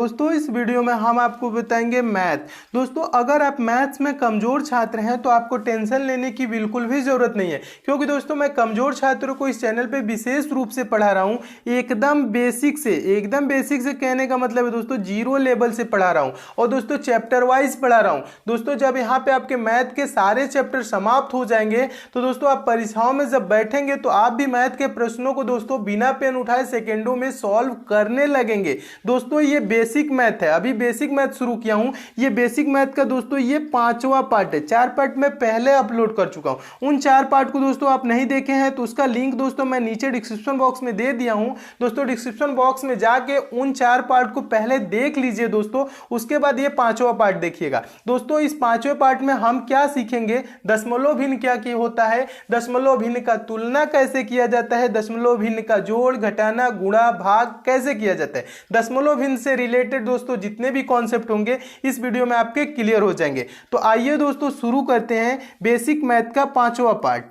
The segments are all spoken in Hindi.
दोस्तों इस वीडियो में हम आपको बताएंगे मैथ। दोस्तों अगर आप मैथ्स में कमजोर छात्र हैं तो आपको टेंशन लेने की बिल्कुल भी जरूरत नहीं है, क्योंकि दोस्तों मैं कमजोर छात्रों को इस चैनल पे विशेष रूप से पढ़ा रहा हूं। एकदम बेसिक से कहने का मतलब है दोस्तों जीरो लेवल से पढ़ा रहा हूं और दोस्तों चैप्टर वाइज पढ़ा रहा हूं। दोस्तों जब यहाँ पे आपके मैथ के सारे चैप्टर समाप्त हो जाएंगे तो दोस्तों आप परीक्षाओं में जब बैठेंगे तो आप भी मैथ के प्रश्नों को दोस्तों बिना पेन उठाए सेकेंडों में सॉल्व करने लगेंगे। दोस्तों ये बेसिक मैथ है, अभी बेसिक मैथ शुरू किया हूं। ये बेसिक मैथ का दोस्तों ये 5वां पार्ट है। 4 पार्ट मैं पहले अपलोड कर चुका हूं। उन 4 पार्ट को दोस्तों आप नहीं देखे हैं तो उसका लिंक दोस्तों मैं नीचे डिस्क्रिप्शन बॉक्स में दे दिया हूं। दोस्तों डिस्क्रिप्शन बॉक्स में जाके उन 4 पार्ट को पहले देख लीजिए दोस्तों, उसके बाद ये 5वां पार्ट देखिएगा। दोस्तों इस 5वें पार्ट में हम क्या सीखेंगे, दशमलव भिन्न क्या होता है, दशमलव भिन्न का तुलना कैसे किया जाता है, दशमलव भिन्न का जोड़ घटाना गुणा भाग कैसे किया जाता है। दशमलव भिन्न से रिलेटेड दोस्तों जितने भी कॉन्सेप्ट होंगे इस वीडियो में आपके क्लियर हो जाएंगे। तो आइए दोस्तों शुरू करते हैं बेसिक मैथ का 5वां पार्ट।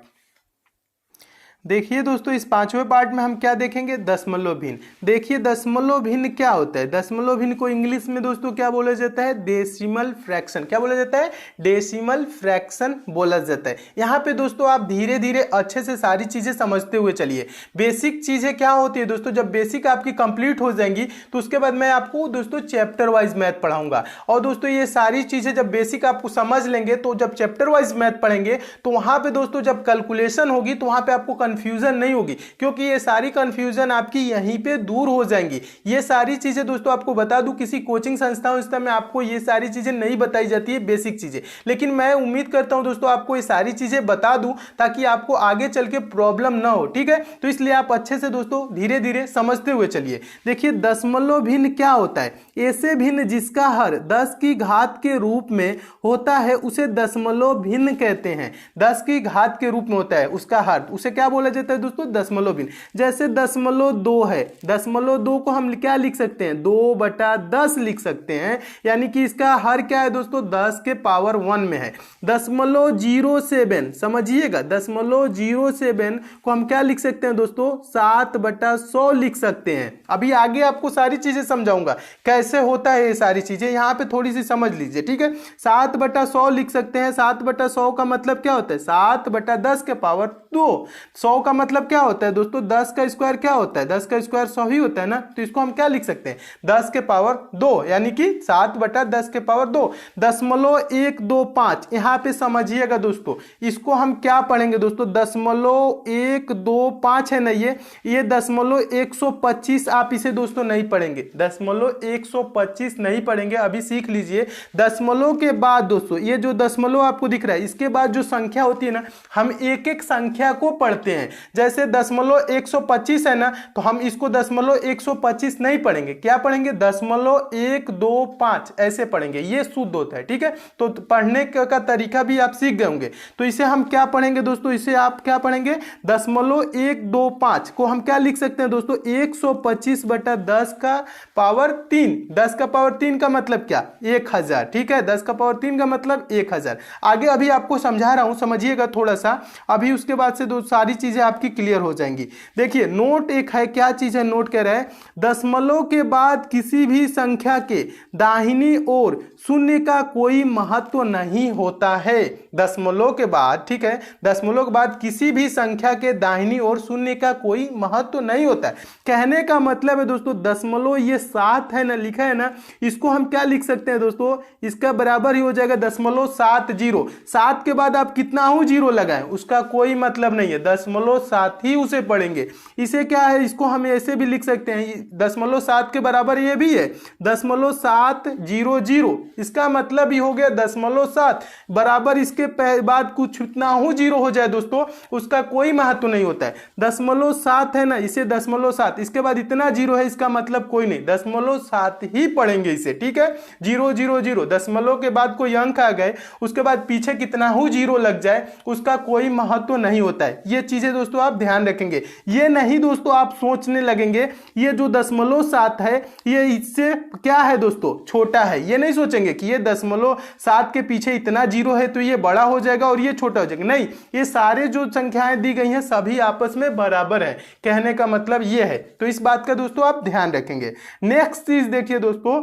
देखिए दोस्तों इस 5वें पार्ट में हम क्या देखेंगे, दशमलव भिन्न। देखिए दशमलव भिन्न क्या होता है। दशमलव भिन्न को इंग्लिश में दोस्तों क्या बोला जाता है, डेसिमल फ्रैक्शन। क्या बोला जाता है, डेसिमल फ्रैक्शन बोला जाता है। यहाँ पे दोस्तों आप धीरे धीरे अच्छे से सारी चीजें समझते हुए चलिए। बेसिक चीजें क्या होती है दोस्तों, जब बेसिक आपकी कंप्लीट हो जाएंगी तो उसके बाद मैं आपको दोस्तों चैप्टर वाइज मैथ पढ़ाऊंगा। और दोस्तों ये सारी चीजें जब बेसिक आपको समझ लेंगे तो जब चैप्टर वाइज मैथ पढ़ेंगे तो वहां पे दोस्तों जब कैलकुलेशन होगी तो वहां पे आपको कंफ्यूजन नहीं होगी, क्योंकि ये सारी कंफ्यूजन आपकी यहीं पे दूर हो जाएंगी। ये सारी चीजें दोस्तों आपको बता दूं किसी कोचिंग संस्था में आपको ये सारी चीजें नहीं बताई जाती है, बेसिक चीजें। लेकिन मैं उम्मीद करता हूं दोस्तों आपको ये सारी चीजें बता दूं ताकि आपको आगे चल के प्रॉब्लम ना हो, ठीक है। तो इसलिए आप अच्छे से दोस्तों धीरे धीरे समझते हुए चलिए। देखिए दशमलव भिन्न क्या होता है, ऐसे भिन्न जिसका हर 10 की घात के रूप में होता है उसे दशमलव भिन्न कहते हैं। 10 की घात के रूप में होता है उसका हर, उसे क्या बोला जाता है दोस्तों, दशमलव भिन्न। जैसे दशमलव 2 है, दशमलव 2 को हम क्या लिख सकते हैं, 2/10 लिख सकते हैं, यानी कि इसका हर क्या है दोस्तों 10 के पावर 1 में है। दशमलव 07 समझिएगा, दशमलव 07 को हम क्या लिख सकते हैं दोस्तों, 7/100 लिख सकते हैं। अभी आगे आपको सारी चीजें समझाऊंगा कैसे होता है ये सारी चीजें, यहां पे थोड़ी सी समझ लीजिए, ठीक है। 7/100 लिख सकते हैं। 7/100 का मतलब क्या होता है, 7/10 के पावर 2। 100 का मतलब क्या होता है दोस्तों, 10 का स्क्वायर क्या होता है, 10 का स्क्वायर 100 ही होता है ना। तो इसको हम क्या लिख सकते हैं, 10 के पावर 2, यानी कि 7/10 के पावर 2। दशमलव 125 यहां पे समझिएगा दोस्तों, इसको हम क्या पढ़ेंगे दोस्तों, दशमलव 125 है ना, ये दशमलव 125 आप इसे दोस्तों नहीं पढ़ेंगे, दशमलव 125 नहीं पढ़ेंगे, अभी सीख लीजिए। दशमलव के बाद दोस्तों ये जो दशमलव आपको दिख रहा है इसके बाद जो संख्या होती है ना, हम एक एक संख्या को पढ़ते हैं। जैसे दशमलव 125 है ना, तो हम इसको दशमलव 125 नहीं पढ़ेंगे, क्या पढ़ेंगे, दशमलव 125 ऐसे पढ़ेंगे, ये शुद्ध होता है, ठीक है। तो पढ़ने का तरीका भी आप सीख गए होंगे। तो इसे हम क्या पढ़ेंगे दोस्तों, इसे आप क्या पढ़ेंगे, दशमलव 125 को हम क्या लिख सकते हैं दोस्तों, 125/10 का पावर 3। 10 का पावर 3 का मतलब क्या, 1000, ठीक है। 10 का पावर 3 का मतलब 1000। आगे अभी आपको समझा रहा हूं, समझिएगा थोड़ा सा, अभी उसके बाद से सारी चीजें आपकी क्लियर हो जाएंगी। देखिए नोट एक है, क्या चीज है, नोट कह रहा है दशमलव के बाद किसी भी संख्या के दाहिनी ओर शून्य का कोई महत्व नहीं होता है। दशमलव के बाद, ठीक है, दशमलव के बाद किसी भी संख्या के दाहिनी ओर शून्य का कोई महत्व नहीं होता है। कहने का मतलब है दोस्तों दशमलव ये 7 है ना, लिखा है ना, इसको हम क्या लिख सकते हैं दोस्तों, इसका बराबर ही हो जाएगा दशमलव 70। 7 के बाद आप कितना हो जीरो लगाएं उसका कोई मतलब नहीं है, दशमलव 7 ही उसे पढ़ेंगे। इसे क्या है, इसको हम ऐसे भी लिख सकते हैं, दशमलव 7 के बराबर ये भी है, दशमलव 700, इसका मतलब ही हो गया दशमलव 7 बराबर इसके बाद कुछ इतना हो जीरो हो जाए दोस्तों उसका कोई महत्व नहीं होता है। दशमलव 7 है ना, इसे दशमलव 7, इसके बाद इतना जीरो है इसका मतलब कोई नहीं, दशमलव 7 ही पढ़ेंगे इसे, ठीक है। 000 दशमलव के बाद कोई अंक आ गए उसके बाद पीछे कितना हो जीरो लग जाए उसका कोई महत्व नहीं होता है। ये चीजें दोस्तों आप ध्यान रखेंगे। ये नहीं दोस्तों आप सोचने लगेंगे ये जो दशमलव 7 है ये इससे क्या है दोस्तों, छोटा है, ये नहीं सोचेंगे कि ये दशमलव 7 के पीछे इतना जीरो है तो ये बड़ा हो जाएगा और ये छोटा हो जाएगा, नहीं, ये सारे जो संख्याएं दी गई हैं सभी आपस में बराबर है, कहने का मतलब ये है। तो इस बात का दोस्तों आप ध्यान रखेंगे। नेक्स्ट चीज देखिए दोस्तों,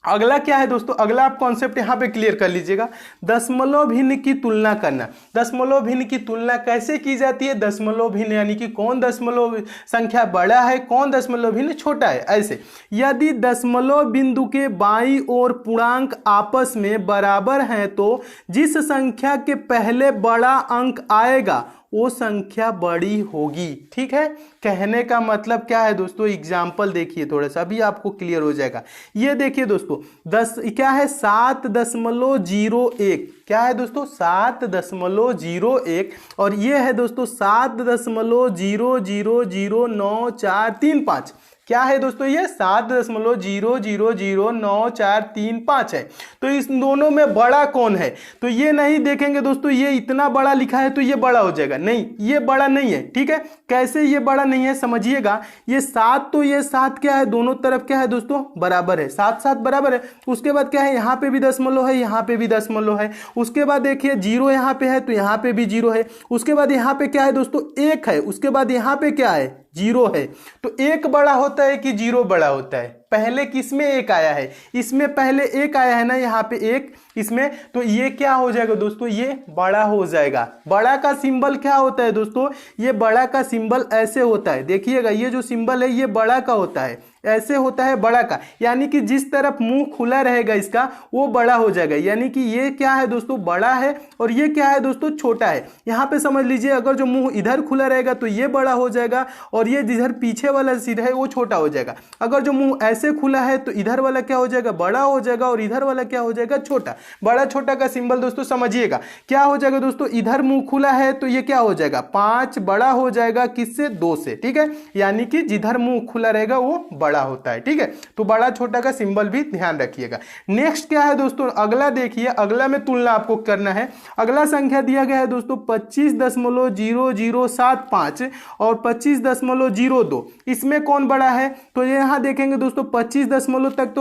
अगला क्या है दोस्तों, अगला आप कॉन्सेप्ट यहाँ पे क्लियर कर लीजिएगा, दशमलव भिन्न की तुलना करना। दशमलव भिन्न की तुलना कैसे की जाती है, दशमलव भिन्न यानी कि कौन दशमलव संख्या बड़ा है, कौन दशमलव भिन्न छोटा है। ऐसे यदि दशमलव बिंदु के बाईं ओर पूर्णांक आपस में बराबर हैं तो जिस संख्या के पहले बड़ा अंक आएगा वो संख्या बड़ी होगी। ठीक है, कहने का मतलब क्या है दोस्तों, एग्जाम्पल देखिए थोड़ा सा, अभी आपको क्लियर हो जाएगा। ये देखिए दोस्तों, 10 क्या है 7.01, क्या है दोस्तों 7.01, और ये है दोस्तों 7.000943 क्या है दोस्तों, ये 7.000943 है। तो इस दोनों में बड़ा कौन है, तो ये नहीं देखेंगे दोस्तों ये इतना बड़ा लिखा है तो ये बड़ा हो जाएगा, नहीं ये बड़ा नहीं है। ठीक है, कैसे ये बड़ा नहीं है समझिएगा, ये 7 तो ये 7 क्या है, दोनों तरफ क्या है दोस्तों बराबर है, 7 7 बराबर है। उसके बाद क्या है, यहाँ पे भी दशमलव है, यहाँ पे भी दशमलव है। उसके बाद देखिए 0 यहाँ पे है तो यहाँ पे भी 0 है। उसके बाद यहाँ पे क्या है दोस्तों 1 है। उसके बाद यहाँ पे क्या है 0 है। तो 1 बड़ा होता है कि 0 बड़ा होता है, पहले किसमें 1 आया है, इसमें पहले 1 आया है ना, यहाँ पे 1 इसमें, तो ये क्या हो जाएगा दोस्तों, ये बड़ा हो जाएगा। बड़ा का सिंबल क्या होता है दोस्तों, ये बड़ा का सिंबल ऐसे होता है, देखिएगा ये जो सिंबल है ये बड़ा का होता है, ऐसे होता है बड़ा का, यानी कि जिस तरफ मुंह खुला रहेगा इसका वो बड़ा हो जाएगा। यानी कि ये क्या है दोस्तों बड़ा है और ये क्या है दोस्तों छोटा है। यहाँ पे समझ लीजिए अगर जो मुंह इधर खुला रहेगा तो ये बड़ा हो जाएगा और ये जिधर पीछे वाला सिर है वो छोटा हो जाएगा। अगर जो मुंह ऐसे खुला है तो इधर वाला क्या हो जाएगा बड़ा हो जाएगा और इधर वाला क्या हो जाएगा छोटा। बड़ा छोटा का सिंबल दोस्तों समझिएगा क्या हो जाएगा दोस्तों, इधर मुंह खुला है तो ये क्या हो जाएगा 5 बड़ा हो जाएगा किससे 2 से। ठीक है, यानी कि जिधर मुंह खुला रहेगा वो बड़ा होता है। ठीक है, तो बड़ा छोटा का सिंबल भी ध्यान रखिएगा। नेक्स्ट क्या है दोस्तों, अगला देखिए, अगला में तुलना आपको करना है। अगला संख्या दिया गया है दोस्तों 25.0075 और 25.02। इसमें कौन बड़ा है, तो ये यहां देखेंगे दोस्तों 25 दशमलव तक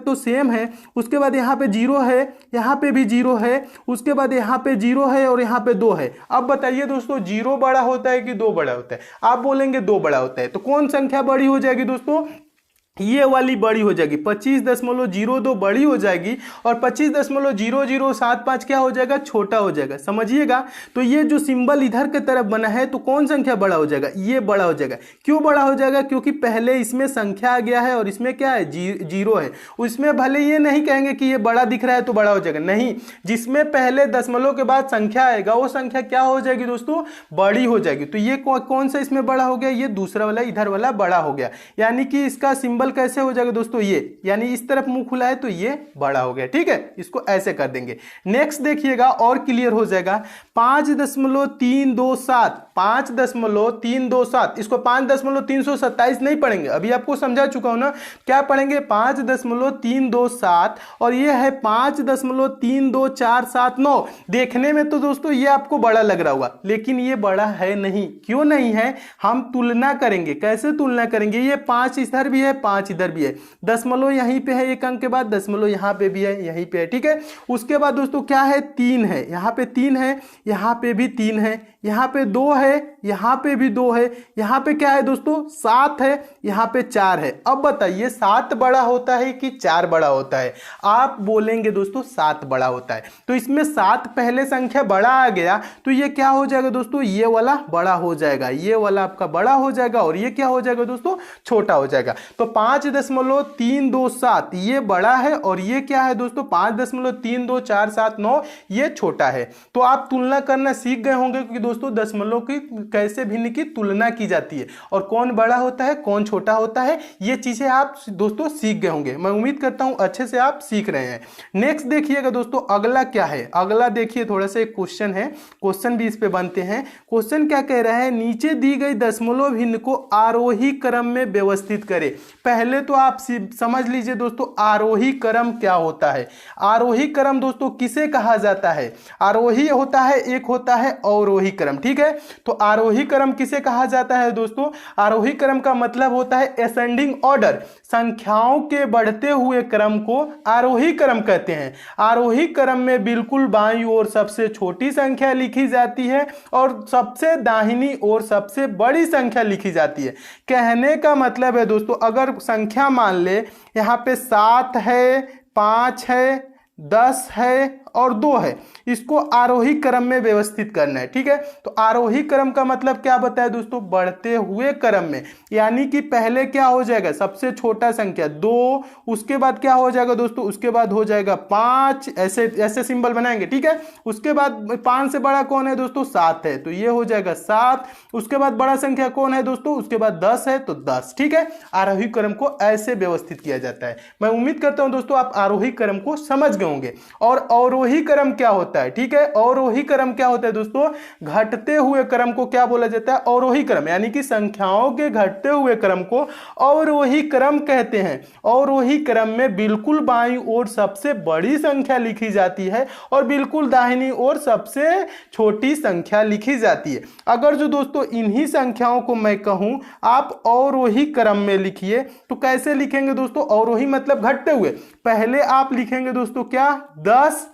तो सेम है। उसके बाद यहाँ पे 0 है, यहाँ पे भी 0 है, उसके बाद यहाँ पे 0 है और यहाँ पे 2 है। अब बताइए दोस्तों 0 बड़ा होता है कि 2 बड़ा होता है, आप बोलेंगे 2 बड़ा होता है। तो कौन संख्या बड़ी हो जाएगी दोस्तों, ये वाली बड़ी हो जाएगी, 25.02 बड़ी हो जाएगी और 25.0075 क्या हो जाएगा छोटा हो जाएगा। समझिएगा, तो ये जो सिंबल इधर की तरफ बना है तो कौन संख्या बड़ा हो जाएगा, ये बड़ा हो जाएगा। क्यों बड़ा हो जाएगा, क्योंकि पहले इसमें संख्या आ गया है और इसमें क्या है 0 है। उसमें भले ये नहीं कहेंगे कि ये बड़ा दिख रहा है तो बड़ा हो जाएगा, नहीं, जिसमें पहले दशमलव के बाद संख्या आएगा वो संख्या क्या हो जाएगी दोस्तों बड़ी हो जाएगी। तो ये कौन सा इसमें बड़ा हो गया, ये दूसरा वाला इधर वाला बड़ा हो गया। यानी कि इसका सिंबल कैसे हो जाएगा दोस्तों, ये यानी इस तरफ मुंह खुला है तो ये बड़ा हो गया। ठीक है, इसको ऐसे कर देंगे। नेक्स्ट देखिएगा और क्लियर हो जाएगा, 5.327 इसको 5.327 नहीं पढ़ेंगे, अभी आपको समझा चुका हूं ना, क्या पढ़ेंगे 5.327 और ये है 5.32479। देखने में तो दोस्तों ये आपको बड़ा लग रहा होगा लेकिन ये बड़ा है नहीं। क्यों नहीं है, हम तुलना करेंगे। कैसे तुलना करेंगे, ये 5 इधर भी है 5 इधर भी है, दशमलव यहीं पे है एक अंक के बाद, दशमलव यहां पे भी है यहीं पे है। ठीक है, उसके बाद दोस्तों क्या है 3 है, यहां पे 3 है, यहां पे भी 3 है, यहां पे 2 है, यहां पे भी 2 है, यहां पे क्या है दोस्तों 7 है, यहां पे 4 है। अब बताइए 7 बड़ा होता है कि 4 बड़ा होता है, आप बोलेंगे दोस्तों 7 बड़ा होता है। तो इसमें 7 पहले संख्या बड़ा आ गया तो ये क्या हो जाएगा दोस्तों, ये वाला बड़ा हो जाएगा, ये वाला आपका बड़ा हो जाएगा और ये क्या हो जाएगा दोस्तों छोटा हो जाएगा। तो 5.327 ये बड़ा है और ये क्या है दोस्तों 5.32479 ये छोटा है। तो आप तुलना करना सीख गए होंगे कि दोस्तों दशमलव की कैसे भिन्न की तुलना की जाती है और कौन बड़ा होता है कौन छोटा होता है, ये चीजें आप दोस्तों सीख गए होंगे। मैं उम्मीद करता हूं अच्छे से आप सीख रहे हैं। नेक्स्ट देखिएगा दोस्तों, अगला क्या है, अगला देखिए थोड़ा सा एक क्वेश्चन है, क्वेश्चन भी इस पे बनते हैं। क्वेश्चन क्या कह रहा है, नीचे दी गई दशमलव भिन्न को आरोही क्रम में व्यवस्थित करें। पहले तो आप समझ लीजिए दोस्तों आरोही क्रम क्या होता है। आरोही क्रम दोस्तों किसे कहा जाता है, आरोही होता है, एक होता है अवरोही क्रम। ठीक है, तो आरोही क्रम किसे कहा जाता है दोस्तों, आरोही क्रम का मतलब होता है असेंडिंग ऑर्डर, संख्याओं के बढ़ते हुए क्रम को आरोही क्रम कहते हैं। आरोही क्रम में बिल्कुल बाईं ओर सबसे छोटी संख्या लिखी जाती है और सबसे दाहिनी ओर सबसे बड़ी संख्या लिखी जाती है। कहने का मतलब है दोस्तों अगर संख्या मान ले, यहाँ पे 7 है, 5 है, 10 है और 2 है, इसको आरोही क्रम में व्यवस्थित करना है। ठीक है, तो आरोही क्रम का मतलब क्या बताया दोस्तों, बढ़ते हुए क्रम में, यानी कि पहले क्या हो जाएगा, सबसे छोटा संख्या 2, उसके बाद क्या हो जाएगा दोस्तों, उसके बाद हो जाएगा 5, ऐसे ऐसे सिंबल बनाएंगे। ठीक है, उसके बाद 5 से बड़ा कौन है दोस्तों, 7 है, तो ये हो जाएगा 7। उसके बाद बड़ा संख्या कौन है दोस्तों, उसके बाद 10 है, तो 10। ठीक है, आरोही क्रम को ऐसे व्यवस्थित किया जाता है। मैं उम्मीद करता हूं दोस्तों आप आरोही क्रम को समझ गए होंगे। और अवरोही क्रम क्या होता है, ठीक है, अवरोही क्रम क्या होता है दोस्तों, घटते हुए क्रम को क्या बोला जाता है, अवरोही क्रम, यानी कि संख्याओं के घटते हुए क्रम को अवरोही क्रम कहते हैं। अवरोही क्रम में बिल्कुल बाईं ओर सबसे बड़ी संख्या लिखी जाती है और बिल्कुल दाहिनी ओर सबसे छोटी संख्या लिखी जाती है। अगर जो दोस्तों इन्हीं संख्याओं को मैं कहूं आप अवरोही क्रम में लिखिए, तो कैसे लिखेंगे दोस्तों, अवरोही मतलब घटते हुए, पहले आप लिखेंगे दोस्तों क्या, 10,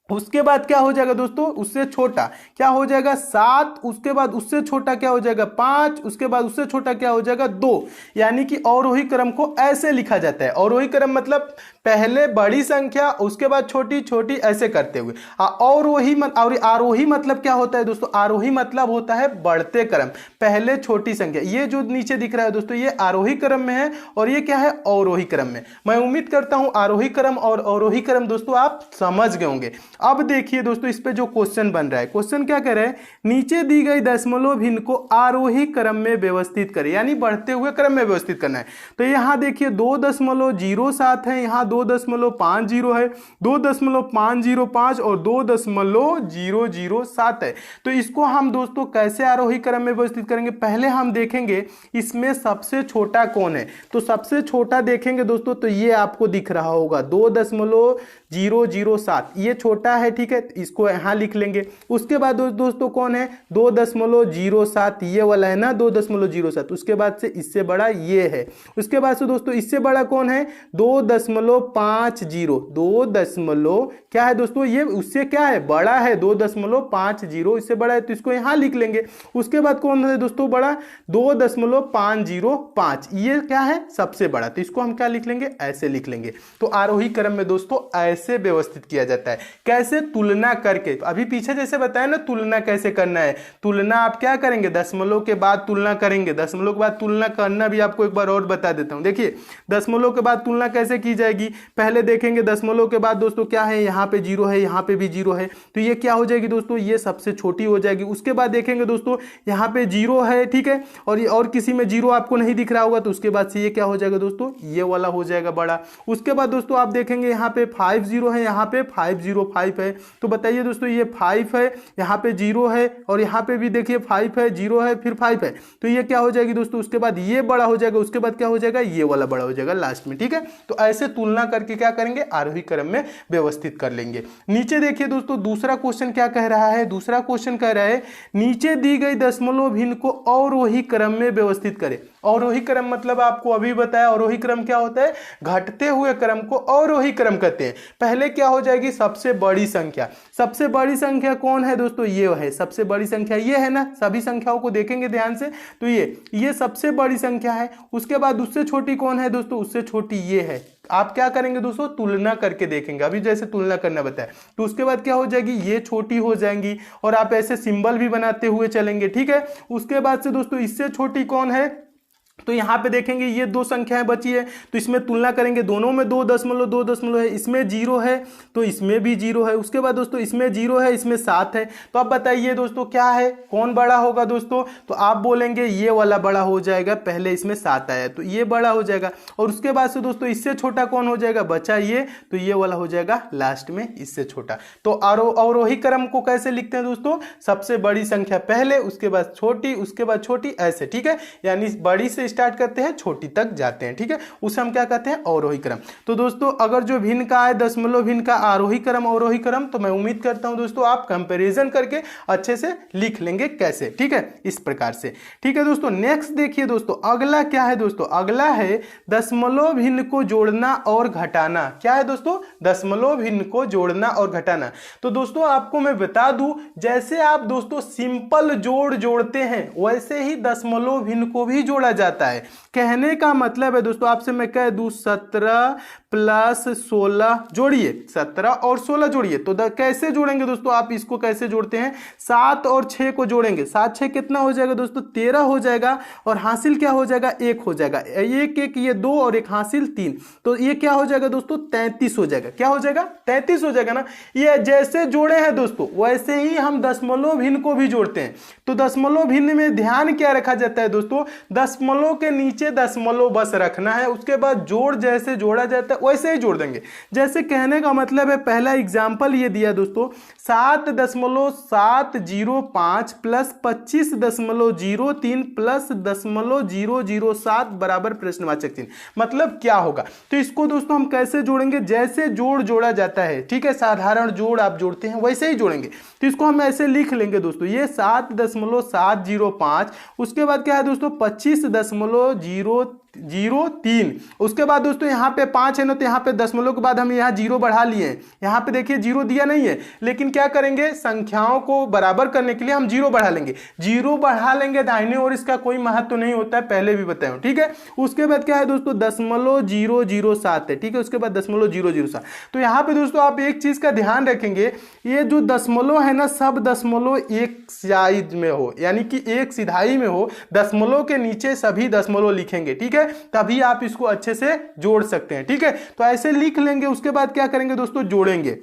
उसके बाद क्या हो जाएगा दोस्तों, उससे छोटा क्या हो जाएगा 7, उसके बाद उससे छोटा क्या हो जाएगा 5, उसके बाद उससे छोटा क्या हो जाएगा 2, यानी कि अवरोही क्रम को ऐसे लिखा जाता है। अवरोही क्रम मतलब पहले बड़ी संख्या, उसके बाद छोटी छोटी, ऐसे करते हुए। और आरोही मतलब क्या होता है दोस्तों, आरोही मतलब होता है बढ़ते क्रम, पहले छोटी संख्या। ये जो नीचे दिख रहा है दोस्तों ये आरोही क्रम में है और ये क्या है, अवरोही क्रम में। मैं उम्मीद करता हूं आरोही क्रम और अवरोही क्रम दोस्तों आप समझ गए होंगे। अब देखिए दोस्तों इस पे जो क्वेश्चन बन रहा है, क्वेश्चन क्या कह रहा है, नीचे दी गई दशमलव भिन्न को आरोही क्रम में व्यवस्थित करें, यानी बढ़ते हुए क्रम में व्यवस्थित करना है। तो यहां देखिए 2.07 है, यहां 2.50 है, 2.505 और 2.007 है। तो इसको हम दोस्तों कैसे आरोही क्रम में व्यवस्थित करेंगे, पहले हम देखेंगे इसमें सबसे छोटा कौन है। तो सबसे छोटा देखेंगे दोस्तों तो ये आपको दिख रहा होगा 2.007, ये छोटा है। ठीक है, इसको यहां लिख लेंगे। उसके बाद दोस्तों कौन है 2.07, ये वाला है ना 2.07, उसके बाद से इससे बड़ा ये है। उसके बाद से दोस्तों इससे बड़ा कौन है 2.50, 2 क्या है दोस्तों, ये उससे क्या है बड़ा है 2.50, इससे बड़ा है, तो इसको यहां लिख लेंगे। उसके बाद कौन है दोस्तों बड़ा 2.505, ये क्या है सबसे बड़ा, तो इसको हम क्या लिख लेंगे, ऐसे लिख लेंगे। तो आरोही क्रम में दोस्तों ऐसे व्यवस्थित किया जाता है। कैसे, तुलना करके, अभी पीछे जैसे बताया ना तुलना कैसे करना है। तुलना आप क्या करेंगे, दशमलव के बाद तुलना करेंगे। दशमलव के बाद तुलना करना भी आपको एक बार और बता देता हूं। देखिए दशमलव के बाद तुलना कैसे की जाएगी, पहले देखेंगे दशमलव के बाद दोस्तों क्या है, यहाँ पे 0 है, यहाँ पे भी 0 है, तो ये क्या हो जाएगी दोस्तों, ये सबसे छोटी हो जाएगी। उसके बाद देखेंगे दोस्तों यहाँ पे 0 है, ठीक है, और किसी में 0 आपको नहीं दिख रहा होगा, तो उसके बाद से ये क्या हो जाएगा दोस्तों, ये वाला हो जाएगा बड़ा। उसके बाद दोस्तों आप देखेंगे यहाँ पे 50 है, यहाँ पे 505 है, तो बताइए दोस्तों ये 5 है, यहाँ पे 0 है और यहाँ पे भी देखिए 5 है, 0 है, फिर 5 है, तो ये क्या हो जाएगी दोस्तों, उसके बाद ये बड़ा हो जाएगा, उसके बाद क्या हो जाएगा, ये वाला बड़ा हो जाएगा लास्ट में। ठीक है, तो ऐसे तुलना करके क्या करेंगे, आरोही क्रम में व्यवस्थित कर लेंगे। नीचे देखिए दोस्तों दूसरा क्वेश्चन क्या कह रहा है, दूसरा क्वेश्चन कह रहा है नीचे दी गई दशमलव भिन्न को अवरोही क्रम में व्यवस्थित करें। अवरोही क्रम मतलब आपको अभी बताया, अवरोही क्रम क्या होता है, घटते हुए क्रम को अवरोही क्रम कहते हैं। पहले क्या हो जाएगी, सबसे बड़ी संख्या, सबसे बड़ी संख्या कौन है दोस्तों, ये है सबसे बड़ी संख्या, ये है ना, सभी संख्याओं को देखेंगे ध्यान से, तो ये सबसे बड़ी संख्या है। उसके बाद उससे छोटी कौन है दोस्तों, उससे छोटी ये है। आप क्या करेंगे दोस्तों, तुलना करके देखेंगे, अभी जैसे तुलना करना बताया, तो उसके बाद क्या हो जाएगी, ये छोटी हो जाएंगी और आप ऐसे सिंबल भी बनाते हुए चलेंगे। ठीक है, उसके बाद से दोस्तों इससे छोटी कौन है, तो यहां पे देखेंगे ये 2 संख्याएं बची है, तो इसमें तुलना करेंगे, दोनों में 2.2 है, इसमें 0 है तो इसमें भी 0 है। उसके बाद दोस्तों इसमें 0 है, इसमें 7 है, तो अब बताइए दोस्तों क्या है, कौन बड़ा होगा दोस्तों, तो आप बोलेंगे ये वाला बड़ा हो जाएगा, पहले इसमें 7 आया तो ये बड़ा हो जाएगा। और उसके बाद से दोस्तों इससे छोटा कौन हो जाएगा, बचा ये, तो ये वाला हो जाएगा लास्ट में इससे छोटा। तो अवरोही क्रम को कैसे लिखते हैं दोस्तों, सबसे बड़ी संख्या पहले, उसके बाद छोटी, उसके बाद छोटी, ऐसे। ठीक है, यानी बड़ी से स्टार्ट करते हैं छोटी तक जाते हैं। ठीक है, उसे हम क्या कहते हैं, अवरोही क्रम। तो दोस्तों अगर जो भिन्न का है दशमलव भिन्न का आरोही क्रम अवरोही क्रम, तो मैं उम्मीद करता हूं दोस्तों आप कंपैरिजन करके अच्छे से लिख लेंगे कैसे। ठीक है, इस प्रकार से। ठीक है दोस्तों, नेक्स्ट देखिए दोस्तों अगला क्या है दोस्तों, अगला है दशमलव भिन्न को जोड़ना और घटाना। क्या है दोस्तों, दशमलव भिन्न को जोड़ना और घटाना। तो दोस्तों आपको मैं बता दूं, जैसे आप दोस्तों सिंपल जोड़ते हैं वैसे ही दशमलव भिन्न को भी जोड़ा जाता जाता है। कहने का मतलब है दोस्तों, आपसे मैं कह दूं 17 प्लस 16 जोड़िए, 17 और 16 जोड़िए, तो कैसे जोड़ेंगे दोस्तों, आप इसको कैसे जोड़ते हैं, 7 और 6 को जोड़ेंगे, 7 6 कितना हो जाएगा दोस्तों, 13 हो जाएगा, और हासिल क्या हो जाएगा, 1 हो जाएगा, एक एक ये 2 और एक हासिल 3, तो ये क्या हो जाएगा दोस्तों, 33 हो जाएगा। क्या हो जाएगा, 33 हो जाएगा ना। ये जैसे जोड़े हैं दोस्तों वैसे ही हम दशमलव भिन्न को भी जोड़ते हैं। तो दशमलव भिन्न में ध्यान क्या रखा जाता है दोस्तों, दशमलव के नीचे दशमलव बस रखना है, उसके बाद जोड़ जैसे जोड़ा जाता है वैसे ही जोड़ देंगे। जैसे कहने का मतलब है, पहला एग्जाम्पल ये दिया दोस्तों, 7.705 प्लस 25.03 प्लस 0.007 बराबर प्रश्नवाचक चिन्ह, मतलब क्या होगा। तो इसको दोस्तों हम कैसे जोड़ेंगे, जैसे जोड़ जोड़ा जाता है, ठीक है, साधारण जोड़ आप जोड़ते हैं वैसे ही जोड़ेंगे। तो इसको हम ऐसे लिख लेंगे दोस्तों, ये 7.705, उसके बाद क्या है दोस्तों 25.003, उसके बाद दोस्तों यहाँ पे 5 है ना, तो यहाँ पे दशमलव के बाद हम यहाँ 0 बढ़ा लिए हैं, यहाँ पे देखिए 0 दिया नहीं है, लेकिन क्या करेंगे, संख्याओं को बराबर करने के लिए हम 0 बढ़ा लेंगे, 0 बढ़ा लेंगे दाहिने और इसका कोई महत्व नहीं होता है, पहले भी बताया हूं, ठीक है। उसके बाद क्या है दोस्तों 0.007 है, ठीक है, उसके बाद 0.007। तो यहाँ पे दोस्तों आप एक चीज का ध्यान रखेंगे, ये जो दशमलव है ना, सब दशमलव एक साइड में हो, यानी कि एक सिधाई में हो, दशमलव के नीचे सभी दशमलव लिखेंगे, ठीक है, तभी आप इसको अच्छे से जोड़ सकते हैं, ठीक है। तो ऐसे लिख लेंगे, उसके बाद क्या करेंगे दोस्तों, जोड़ेंगे,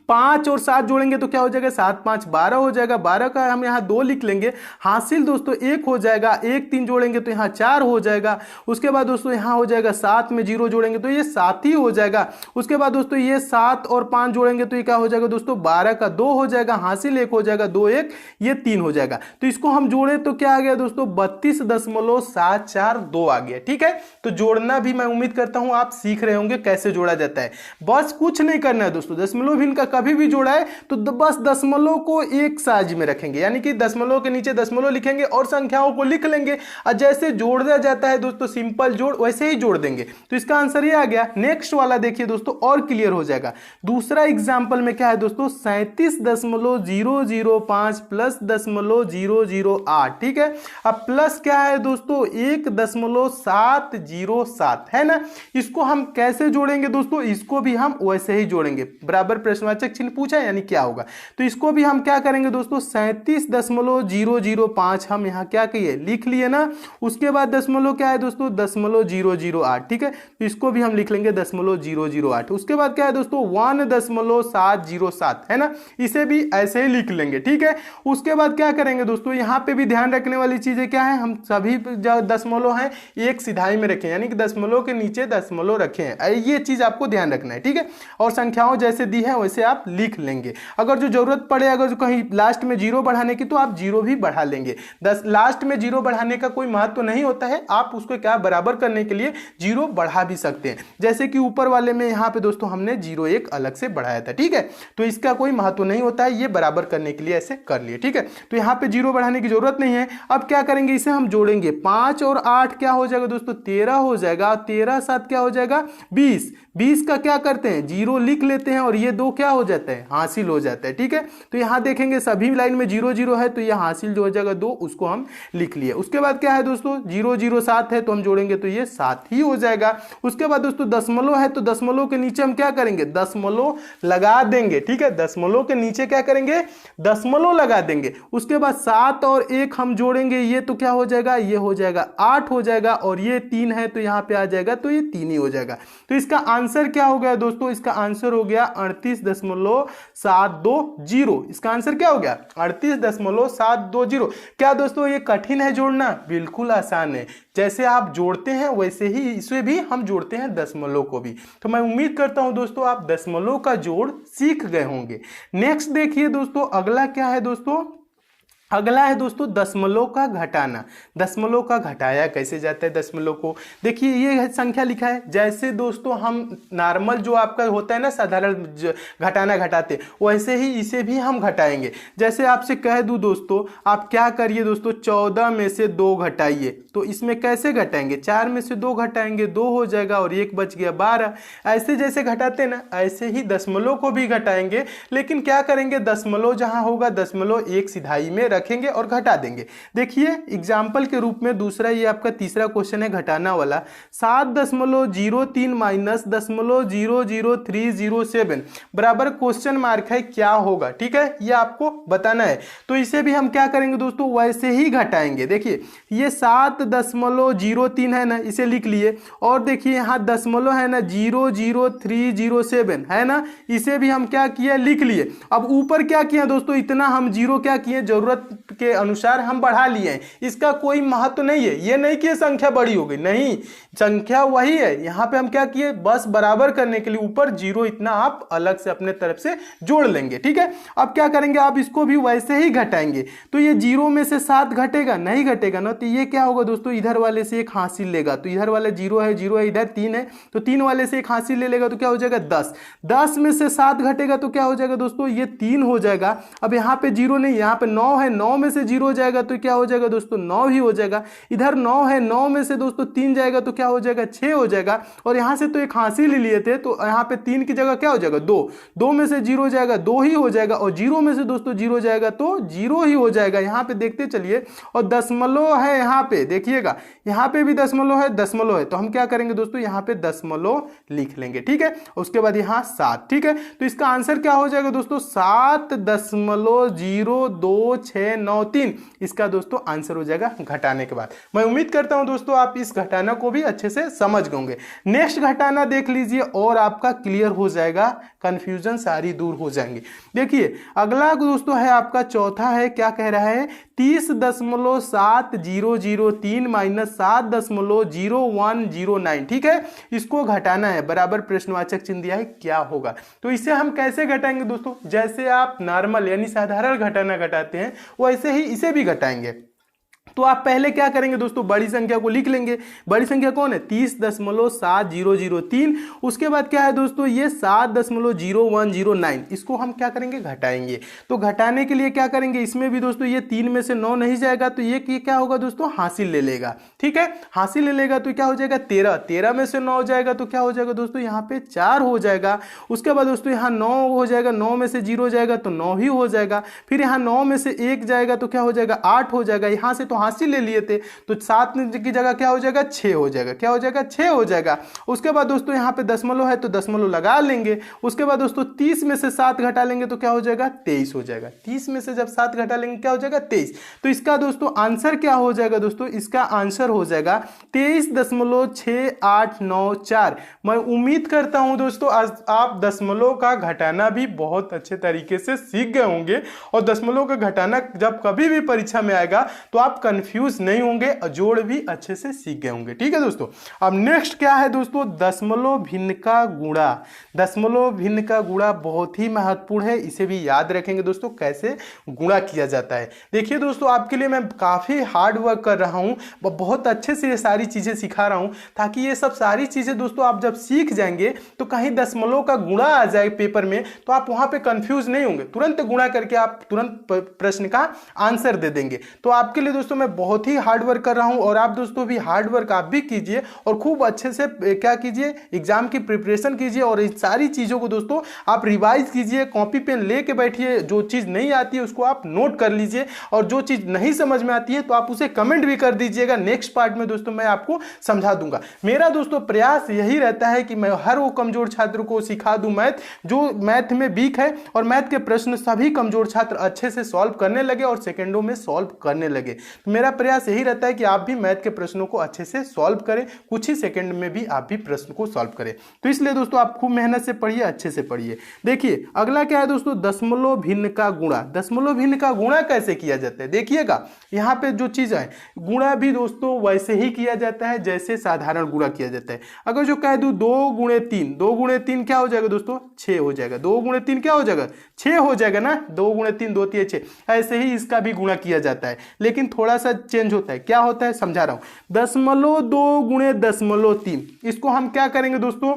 5 और 7 जोड़ेंगे तो क्या हो जाएगा, 7 5 12 हो जाएगा, 12 का हम यहाँ 2 लिख लेंगे, हासिल दोस्तों 1 हो जाएगा, 1 3 जोड़ेंगे तो यहाँ 4 हो जाएगा, उसके बाद दोस्तों यहाँ हो जाएगा 7 में 0 जोड़ेंगे तो ये 7 ही हो जाएगा, उसके बाद दोस्तों ये 7 और 5 जोड़ेंगे तो ये क्या हो जाएगा दोस्तों 12 का 2 हो जाएगा, हासिल 1 हो जाएगा, 2 1 ये 3 हो जाएगा। तो इसको हम जोड़े तो क्या आ गया दोस्तों 32.742 आ गया, ठीक है। तो जोड़ना भी मैं उम्मीद करता हूं आप सीख रहे होंगे कैसे जोड़ा जाता है, बस कुछ नहीं करना है दोस्तों, दशमलव भिन्न का कभी भी जोड़ा है तो बस दशमलव को एक साइज में रखेंगे, यानी कि दशमलव के नीचे दशमलव लिखेंगे और संख्याओं को लिख लेंगे, और जैसे जोड़ा जाता है दोस्तों सिंपल जोड़ वैसे ही जोड़ देंगे। तो इसका आंसर ये आ गया। नेक्स्ट वाला देखिए दोस्तों और क्लियर हो जाएगा। दूसरा एग्जांपल में क्या है दोस्तों 37.005 प्लस 0.008, ठीक है। अब प्लस क्या है दोस्तों 1.707 है ना, इसको हम कैसे जोड़ेंगे दोस्तों, इसको भी हम वैसे ही जोड़ेंगे, बराबर प्रश्नवाचक चिन्ह पूछा यानी क्या होगा। तो इसको भी हम क्या करेंगे दोस्तों 37.005 हम यहाँ क्या किए लिख लिए ना, उसके बाद दशमलव क्या है दोस्तों 0.008, ठीक है। तो इसको भी हम लिख लेंगे 0.008, उसके बाद क्या है दोस्तों 1.707 है ना, इसे भी ऐसे ही लिख लेंगे, ठीक है। उसके बाद क्या करेंगे दोस्तों, यहाँ पे भी ध्यान रखने वाली चीजें क्या है, हम सभी दशमलव हैं एक सिधाई में रखें, यानी कि दशमलव के नीचे दशमलव रखें, ये चीज आपको ध्यान रखना है, ठीक है। और संख्याओं जैसे दी है वैसे आप लिख लेंगे। अगर जो जरूरत पड़े, अगर जो कहीं लास्ट में 0 बढ़ाने की तो आप 0 भी बढ़ा लेंगे। लास्ट में 0 बढ़ाने का कोई महत्व नहीं होता है, आप उसको क्या बराबर करने के लिए 0 बढ़ा भी सकते हैं, जैसे कि ऊपर वाले में यहाँ पे दोस्तों हमने 0 1 अलग से बढ़ाया था, ठीक है। तो इसका कोई महत्व नहीं होता है, ये बराबर करने के लिए ऐसे कर लिए, ठीक है। तो यहाँ पे 0 बढ़ाने की जरूरत नहीं है। अब क्या करेंगे, इसे हम जोड़ेंगे, 5 और 8 क्या हो जाएगा दोस्तों 13 हो जाएगा, 13 7 क्या हो जाएगा 20, 20 का क्या करते हैं 0 लिख लेते हैं और ये 2 क्या हो जाता है हासिल हो जाता है, ठीक है। तो यहाँ देखेंगे सभी लाइन में 0 0 है, तो ये हासिल जो हो जाएगा 2, उसको हम लिख लिए। उसके बाद क्या है दोस्तों 0 0 7 है, तो हम जोड़ेंगे तो ये 7 ही हो जाएगा। उसके बाद दोस्तों दशमलव है, तो दशमलव के नीचे हम क्या करेंगे दशमलव लगा देंगे, ठीक है। दशमलव के नीचे क्या करेंगे दशमलव लगा देंगे। उसके बाद 7 और 1 हम जोड़ेंगे, ये तो क्या हो जाएगा ये हो जाएगा 8 हो जाएगा, और ये 3 है तो यहाँ पे आ जाएगा तो ये 3 ही हो जाएगा। तो इसका आंसर क्या हो गया दोस्तों, इसका आंसर हो गया 38.720। इसका आंसर क्या हो गया 38.720। क्या दोस्तों ये कठिन है जोड़ना, बिल्कुल आसान है। जैसे आप जोड़ते हैं वैसे ही इसे भी हम जोड़ते हैं दशमलव को भी। तो मैं उम्मीद करता हूं दोस्तों आप दशमलव का जोड़ सीख गए होंगे। नेक्स्ट देखिए दोस्तों अगला क्या है दोस्तों, अगला है दोस्तों दशमलव का घटाना। दशमलव का घटाया कैसे जाता है दशमलव को, देखिए ये संख्या लिखा है, जैसे दोस्तों हम नॉर्मल जो आपका होता है ना साधारण घटाना घटाते, वैसे ही इसे भी हम घटाएंगे। जैसे आपसे कह दूं दोस्तों आप क्या करिए दोस्तों 14 में से 2 घटाइए, तो इसमें कैसे घटाएंगे 4 में से 2 घटाएंगे 2 हो जाएगा और 1 बच गया 12। ऐसे जैसे घटाते ना ऐसे ही दशमलव को भी घटाएंगे, लेकिन क्या करेंगे दशमलव जहां होगा दशमलव एक सिधाई में रखेंगे और घटा देंगे। देखिए एग्जाम्पल के रूप में दूसरा, ये आपका तीसरा क्वेश्चन है घटाना वाला, 7.03 माइनस 0.00307 बराबर क्वेश्चन मार्क है, क्या होगा। ठीक है, ये आपको बताना है। तो इसे भी हम क्या करेंगे दोस्तों, वैसे ही घटाएंगे। देखिए ये 7.03 है ना, इसे लिख लिए, और देखिए यहाँ दशमलव है ना 0.0307 है ना, इसे भी हम क्या किए, लिख लिए। अब ऊपर क्या किया दोस्तों, इतना हम जीरो क्या किए, जरूरत के अनुसार हम बढ़ा लिए हैं, इसका कोई महत्व नहीं है। ये नहीं कि संख्या बड़ी हो गई, नहीं, संख्या वही है। यहाँ पे हम क्या किए, बस बराबर करने के लिए ऊपर जीरो इतना आप अलग से अपने तरफ से जोड़ लेंगे। ठीक है, अब क्या करेंगे, आप इसको भी वैसे ही घटाएंगे। तो ये जीरो में से 7 घटेगा, नहीं घटेगा ना, तो ये क्या होगा दोस्तों, इधर वाले से एक हासिल लेगा, तो इधर वाले जीरो है, इधर 3 है, तो 3 वाले से एक हासिल ले लेगा, तो क्या हो जाएगा 10। 10 में से 7 घटेगा तो क्या हो जाएगा दोस्तों, ये 3 हो जाएगा। अब यहाँ पे जीरो नहीं, यहाँ पे 9 है, 9 में से 0 जाएगा तो क्या हो जाएगा दोस्तों, 9 ही हो जाएगा। इधर 9 है, 9 में से दोस्तों 3 जाएगा तो क्या हो जाएगा, 6 हो जाएगा। और यहाँ से तो एक हासिल ही लिए थे, तो यहाँ पे 3 की जगह क्या हो जाएगा, 2, 2 में से 0 जाएगा, 2 ही हो जाएगा, और 0 में से दोस्तों 0 जाएगा तो 0 ही हो जाएगा। यहाँ पे देखते चलिए, और दशमलव है, यहाँ पे देखिएगा, यहाँ पे भी दशमलव है, तो हम क्या करेंगे दोस्तों, यहाँ पे दशमलव लिख लेंगे। ठीक है, उसके बाद यहाँ 7। ठीक है, तो इसका आंसर क्या हो जाएगा दोस्तों, 7.02693 इसका दोस्तों आंसर हो जाएगा घटाने के बाद। मैं उम्मीद करता हूं दोस्तों आप इस घटाना को भी अच्छे से समझ गए। नेक्स्ट घटाना देख लीजिए और आपका क्लियर हो जाएगा, कंफ्यूजन सारी दूर हो जाएंगे। देखिए अगला दोस्तों है आपका चौथा है, क्या कह रहा है, 30.7003 माइनस 7.0109। ठीक है, इसको घटाना है, बराबर प्रश्नवाचक चिन्ह दिया है, क्या होगा। तो इसे हम कैसे घटाएंगे दोस्तों, जैसे आप नॉर्मल यानी साधारण घटाना घटाते हैं वैसे ही इसे भी घटाएंगे। तो आप पहले क्या करेंगे दोस्तों, बड़ी संख्या को लिख लेंगे। बड़ी संख्या कौन है, 30.7003। उसके बाद क्या है दोस्तों, ये 7.0109, इसको हम क्या करेंगे, घटाएंगे। तो घटाने के लिए क्या करेंगे, इसमें भी दोस्तों ये 3 में से 9 नहीं जाएगा, तो ये क्या होगा दोस्तों, हासिल ले लेगा। ठीक है, हासिल ले लेगा तो क्या हो जाएगा, 13, 13 में से 9 जाएगा तो क्या हो जाएगा दोस्तों, यहाँ पे 4 हो जाएगा। उसके बाद दोस्तों यहाँ 9 हो जाएगा, 9 में से 0 जाएगा तो 9 ही हो जाएगा। फिर यहाँ 9 में से 1 जाएगा तो क्या हो जाएगा, 8 हो जाएगा। यहाँ से तो हासिल ले लिए थे, तो 7 की जगह क्या हो जाएगा, 6 हो जाएगा। क्या हो जाएगा, 6 हो जाएगा। उसके बाद दोस्तों यहाँ पे दशमलव है तो दशमलव लगा लेंगे। उसके बाद दोस्तों 30 में से 7 घटा लेंगे तो क्या हो जाएगा, 23 हो जाएगा। 30 में से जब 7 घटा लेंगे क्या हो जाएगा, 23। तो इसका दोस्तों आंसर क्या हो जाएगा दोस्तों, इसका आंसर हो जाएगा 23.6894। मैं उम्मीद करता हूं दोस्तों आज आप दशमलव का घटाना भी बहुत अच्छे तरीके से सीख गए होंगे, और दशमलव का घटाना जब कभी भी परीक्षा में आएगा तो आप कंफ्यूज नहीं होंगे, और जोड़ भी अच्छे से सीख गए होंगे। ठीक है दोस्तों, अब नेक्स्ट क्या है दोस्तों, दशमलव भिन्न का गुणा। दशमलव भिन्न का गुणा बहुत ही महत्वपूर्ण है, इसे भी याद रखेंगे दोस्तों, कैसे गुणा किया जाता है। देखिए दोस्तों आपके लिए मैं काफी हार्ड वर्क कर रहा हूं, बहुत अच्छे से ये सारी चीजें सिखा रहा हूं, ताकि ये सब सारी चीजें दोस्तों आप जब सीख जाएंगे तो कहीं दशमलव का गुणा आ जाए पेपर में तो आप वहां पे कंफ्यूज नहीं होंगे, तुरंत गुणा करके आप तुरंत प्रश्न का आंसर दे देंगे। तो आपके लिए दोस्तों मैं बहुत ही हार्ड वर्क कर रहा हूं, और आप दोस्तों भी हार्ड वर्क आप भी कीजिए, और खूब अच्छे से क्या कीजिए, एग्जाम की प्रिपरेशन कीजिए, और इन सारी चीजों को दोस्तों आप रिवाइज कीजिए, कॉपी पेन लेके बैठिए। जो चीज नहीं आती है उसको आप नोट कर लीजिए, और जो चीज नहीं समझ में आती है तो आप उसे कमेंट भी कर दीजिएगा। नेक्स्ट पार्ट में दोस्तों मैं आपको समझा दूंगा। मेरा दोस्तों प्रयास यही रहता है कि मैं हर वो कमजोर छात्र को सिखा दूं मैथ, जो मैथ में वीक है, और मैथ के प्रश्न सभी कमजोर छात्र अच्छे से सॉल्व करने लगे और सेकंडों में सॉल्व करने लगे। तो मेरा प्रयास यही रहता है कि आप भी मैथ के प्रश्नों को अच्छे से सॉल्व करें, कुछ ही सेकंड में भी आप भी प्रश्न को सॉल्व करें। तो इसलिए दोस्तों आप खूब मेहनत से पढ़िए, अच्छे से पढ़िए। देखिए अगला क्या है दोस्तों, दशमलव भिन्न का गुणा। दशमलव भिन्न का गुणा कैसे किया जाता है, देखिएगा यहाँ पे जो चीज है, गुणा भी दोस्तों वैसे ही किया जाता है जैसे साधारण गुणा किया जाता है। अगर जो कह दूं 2 गुणे 3, 2 गुणे 3 क्या हो जाएगा दोस्तों, 6 हो जाएगा। 2 गुणे 3 क्या हो जाएगा, 6 हो जाएगा ना। 2 गुणे 3 2 3 6, ऐसे ही इसका भी गुणा किया जाता है, लेकिन थोड़ा सा चेंज होता है। क्या होता है समझा रहा हूं, 0.2 गुणे 0.3, इसको हम क्या करेंगे दोस्तों,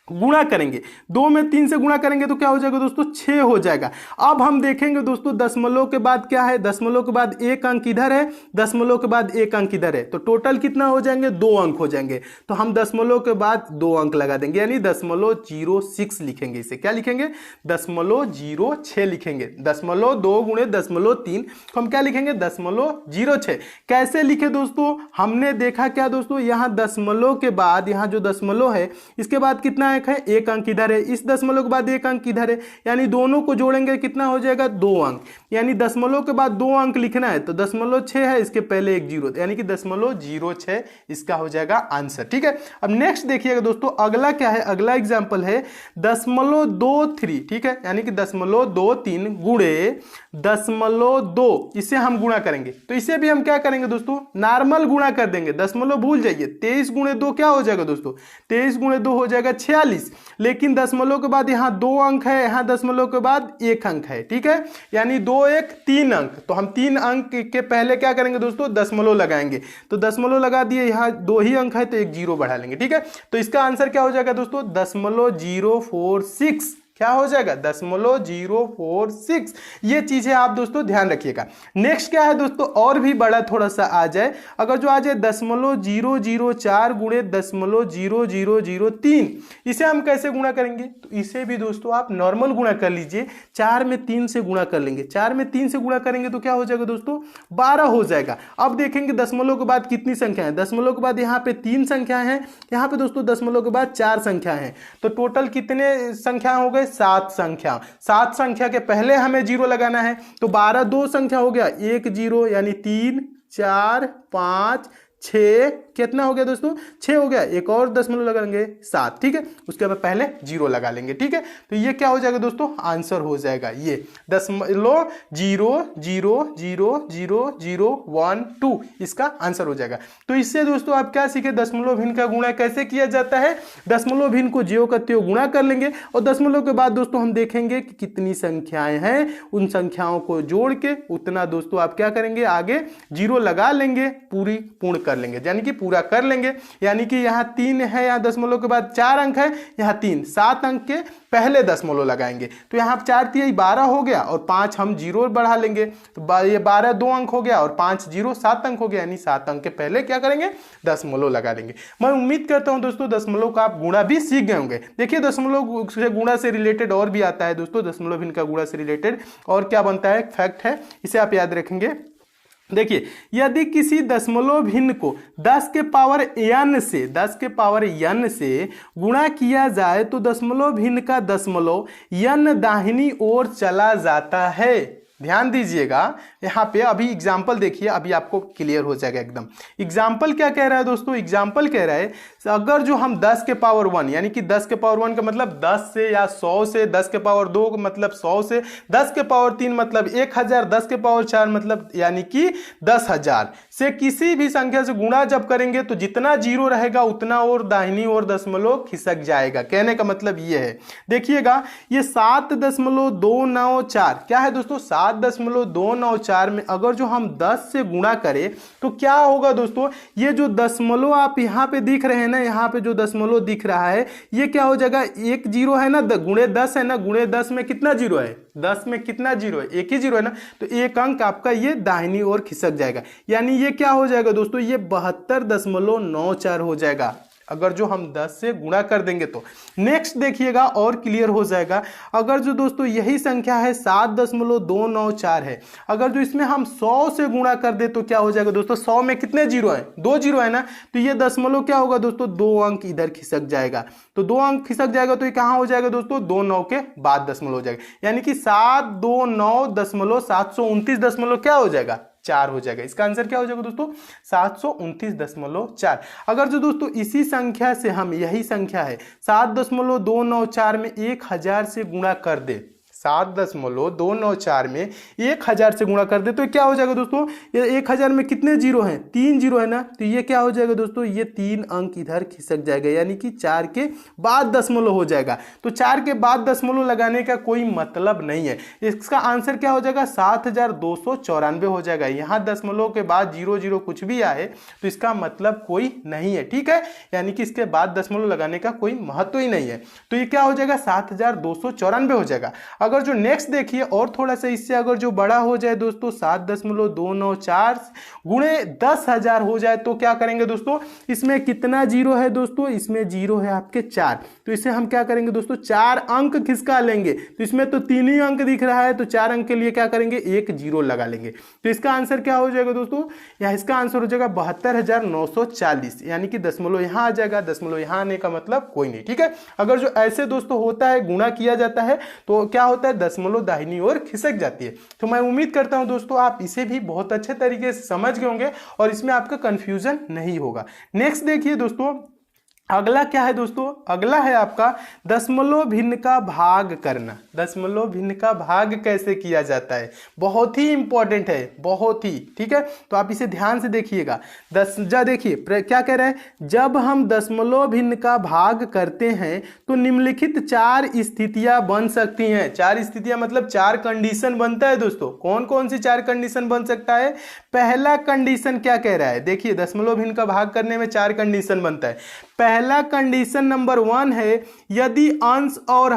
गुणा करेंगे, 2 में 3 से गुणा करेंगे तो क्या हो जाएगा दोस्तों 6 हो जाएगा। अब हम देखेंगे दोस्तों दशमलव के बाद क्या है, दशमलव के बाद एक अंक इधर है, दशमलव के बाद एक अंक इधर है, तो टोटल कितना हो जाएंगे 2 अंक हो जाएंगे। तो हम दशमलव के बाद 2 अंक लगा देंगे यानी 0.06 लिखेंगे। इसे क्या लिखेंगे 0.06 लिखेंगे। 0.2 गुणे 0.3 हम क्या लिखेंगे 0.06। कैसे लिखे दोस्तों, हमने देखा क्या दोस्तों, यहाँ दशमलव के बाद यहाँ जो दशमलव है इसके बाद कितना अंक है, एक अंक इधर है, इस दशमलव के बाद एक अंक इधर है, यानी दोनों को जोड़ेंगे कितना हो जाएगा 2 अंक। यानी दशमलव के बाद 2 अंक लिखना है तो 0.6 है, इसके पहले एक जीरो, यानी कि 0.06 इसका हो जाएगा आंसर। ठीक है, अब नेक्स्ट देखिएगा दोस्तों, अगला क्या है, अगला एग्जांपल है 0.23। ठीक है, यानी कि 0.23 गुणे 0.2, इसे हम गुणा करेंगे। तो इसे भी हम क्या करेंगे दोस्तों, नॉर्मल गुणा कर देंगे, दशमलव भूल जाइए। 23 गुणे 2 क्या हो जाएगा दोस्तों, 23 गुणे 2 हो जाएगा 46। लेकिन दशमलव के बाद यहाँ 2 अंक है, यहाँ दशमलव के बाद 1 अंक है। ठीक है, यानी 2 1 3 अंक, तो हम 3 अंक के पहले क्या करेंगे दोस्तों दशमलव लगाएंगे। तो दशमलव लगा दिए, यहाँ 2 ही अंक है तो एक जीरो बढ़ा लेंगे। ठीक है, तो इसका आंसर क्या हो जाएगा दोस्तों 0.046। क्या हो जाएगा 0.046। ये चीजें आप दोस्तों ध्यान रखिएगा। नेक्स्ट क्या है दोस्तों, और भी बड़ा थोड़ा सा आ जाए, अगर जो आ जाए 0.004 गुणे 0.0003, इसे हम कैसे गुणा करेंगे, तो इसे भी दोस्तों आप नॉर्मल गुणा कर लीजिए। 4 में 3 से गुणा कर लेंगे, 4 में 3 से गुणा करेंगे तो क्या हो जाएगा दोस्तों 12 हो जाएगा। अब देखेंगे दशमलव के बाद कितनी संख्या है, दशमलव के बाद यहाँ पे 3 संख्याएं हैं, यहाँ पे दोस्तों दशमलव के बाद 4 संख्या है, तो टोटल कितने संख्या हो गए 7 संख्या। 7 संख्या के पहले हमें जीरो लगाना है, तो 12 2 संख्या हो गया, 1 जीरो, यानी 3 4 5 6, कितना हो गया दोस्तों 6 हो गया, एक और दशमलव लगाएंगे 7। ठीक है, उसके बाद पहले जीरो लगा लेंगे। ठीक है, तो ये क्या हो जाएगा दोस्तों आंसर हो जाएगा ये 0.0000012, इसका आंसर हो जाएगा। तो इससे दोस्तों आप क्या सीखे, दशमलव भिन्न का गुणा कैसे किया जाता है। दशमलव भिन्न को ज्यों का त्यों गुणा कर लेंगे और दशमलव के बाद दोस्तों हम देखेंगे कि कितनी संख्याएं हैं, उन संख्याओं को जोड़ के उतना दोस्तों आप क्या करेंगे, आगे जीरो लगा लेंगे, पूर्ण कर लेंगे, यानी कि पूरा कर लेंगे। यानी कि यहाँ 3 है, यहाँ दशमलव के बाद 4 अंक है, यहाँ 3, 7 अंक के पहले दशमलव लगाएंगे, तो यहाँ 4 3 12 हो गया और 5 हम जीरो बढ़ा लेंगे, तो ये 12 2 अंक हो गया और 5 जीरो 7 अंक हो गया, यानी 7 अंक के पहले क्या करेंगे दशमलव लगा लेंगे। मैं उम्मीद करता हूं दोस्तों दशमलव का आप गुणा भी सीख गए होंगे। देखिए दशमलव से गुणा से रिलेटेड और भी आता है दोस्तों, दशमलव भिन्न का गुणा से रिलेटेड और क्या बनता है, फैक्ट है, इसे आप याद रखेंगे। देखिए यदि किसी दशमलव भिन्न को 10 के पावर n से गुणा किया जाए तो दशमलव भिन्न का दशमलव n दाहिनी ओर चला जाता है। ध्यान दीजिएगा, यहाँ पे अभी एग्जाम्पल देखिए, अभी आपको क्लियर हो जाएगा एकदम। एग्जाम्पल क्या कह रहा है दोस्तों, एग्जाम्पल कह रहा है अगर जो हम 10 के पावर 1 यानी कि 10 के पावर 1 का मतलब 10 से या 100 से, 10 के पावर 2 का मतलब 100 से, 10 के पावर 3 मतलब 1000, 10 के पावर 4 मतलब यानी कि 10,000 से किसी भी संख्या से गुणा जब करेंगे तो जितना जीरो रहेगा उतना और दाहिनी ओर दशमलव खिसक जाएगा। कहने का मतलब ये है, देखिएगा ये 7.294 क्या है दोस्तों, 7.294 में अगर जो हम 10 से गुणा करें तो क्या होगा दोस्तों, ये जो दशमलव आप यहाँ पे दिख रहे हैं ना, यहाँ पे जो दशमलव दिख रहा है ये क्या हो जाएगा, एक जीरो है ना, गुणे 10 है ना, गुणे 10 में कितना जीरो है, 10 में कितना जीरो है, एक ही जीरो है ना, तो एक अंक आपका ये दाहिनी ओर खिसक जाएगा। यानी ये क्या हो जाएगा दोस्तों, ये 72.94 हो जाएगा अगर जो हम 10 से गुणा कर देंगे तो। नेक्स्ट देखिएगा और क्लियर हो जाएगा, अगर जो दोस्तों यही संख्या है 7.294 है, अगर जो इसमें हम 100 से गुणा कर दे तो क्या हो जाएगा दोस्तों, 100 में कितने जीरो है, 2 जीरो है ना, तो ये दशमलव क्या होगा दोस्तों, 2 अंक इधर खिसक जाएगा। तो 2 अंक खिसक जाएगा तो ये कहाँ हो जाएगा दोस्तों, 2 9 के बाद दशमलव हो जाएगा, यानी कि 729.729 क्या हो जाएगा, 4 हो जाएगा। इसका आंसर क्या हो जाएगा दोस्तों 729.4। अगर जो दोस्तों इसी संख्या से हम, यही संख्या है 7.294 में 1000 से गुणा कर दे, 7.294 में 1000 से गुणा कर दे तो क्या हो जाएगा दोस्तों, ये 1000 में कितने जीरो हैं, 3 जीरो है ना, तो ये क्या हो जाएगा दोस्तों, ये 3 अंक इधर खिसक जाएगा, यानी कि 4 के बाद दशमलव हो जाएगा। तो 4 के बाद दशमलव लगाने का कोई मतलब नहीं है। इसका आंसर क्या हो जाएगा, 7294 हो जाएगा। यहाँ दशमलव के बाद जीरो जीरो कुछ भी आए तो इसका मतलब कोई नहीं है, ठीक है, यानी कि इसके बाद दशमलव लगाने का कोई महत्व ही नहीं है। तो ये क्या हो जाएगा, 7294 हो जाएगा। अगर जो नेक्स्ट देखिए और थोड़ा सा इससे अगर जो बड़ा हो जाए दोस्तों, 7.294 गुणे 10,000 हो जाए तो क्या करेंगे दोस्तों, इसमें कितना जीरो है दोस्तों, इसमें जीरो है आपके 4, तो इसे हम क्या करेंगे दोस्तों, 4 अंक खिसका लेंगे। तो इसमें तो 3 ही अंक दिख रहा है, तो 4 अंक के लिए क्या करेंगे, एक जीरो लगा लेंगे। तो इसका आंसर क्या हो जाएगा दोस्तों, यहाँ इसका आंसर हो जाएगा 72,940, यानी कि दशमलव यहाँ आ जाएगा, दशमलव यहाँ आने का मतलब कोई नहीं, ठीक है। अगर जो ऐसे दोस्तों होता है, गुणा किया जाता है तो क्या होता है, दशमलव दाहिनी ओर खिसक जाती है। तो मैं उम्मीद करता हूं दोस्तों आप इसे भी बहुत अच्छे तरीके से समझ गए होंगे और इसमें आपका कंफ्यूजन नहीं होगा। नेक्स्ट देखिए दोस्तों, अगला क्या है दोस्तों, अगला है आपका दशमलव भिन्न का भाग करना। दशमलव भिन्न का भाग कैसे किया जाता है, बहुत ही इंपॉर्टेंट है, बहुत ही, ठीक है। तो आप इसे ध्यान से देखिएगा। देखिए क्या कह रहा है, जब हम दशमलव भिन्न का भाग करते हैं तो निम्नलिखित 4 स्थितियां बन सकती हैं। 4 स्थितियां मतलब 4 कंडीशन बनता है दोस्तों। कौन कौन सी 4 कंडीशन बन सकता है, पहला कंडीशन क्या कह रहा है, देखिए दशमलव भिन्न का भाग करने में 4 कंडीशन बनता है। पहला कंडीशन नंबर 1 है, यदि अंश और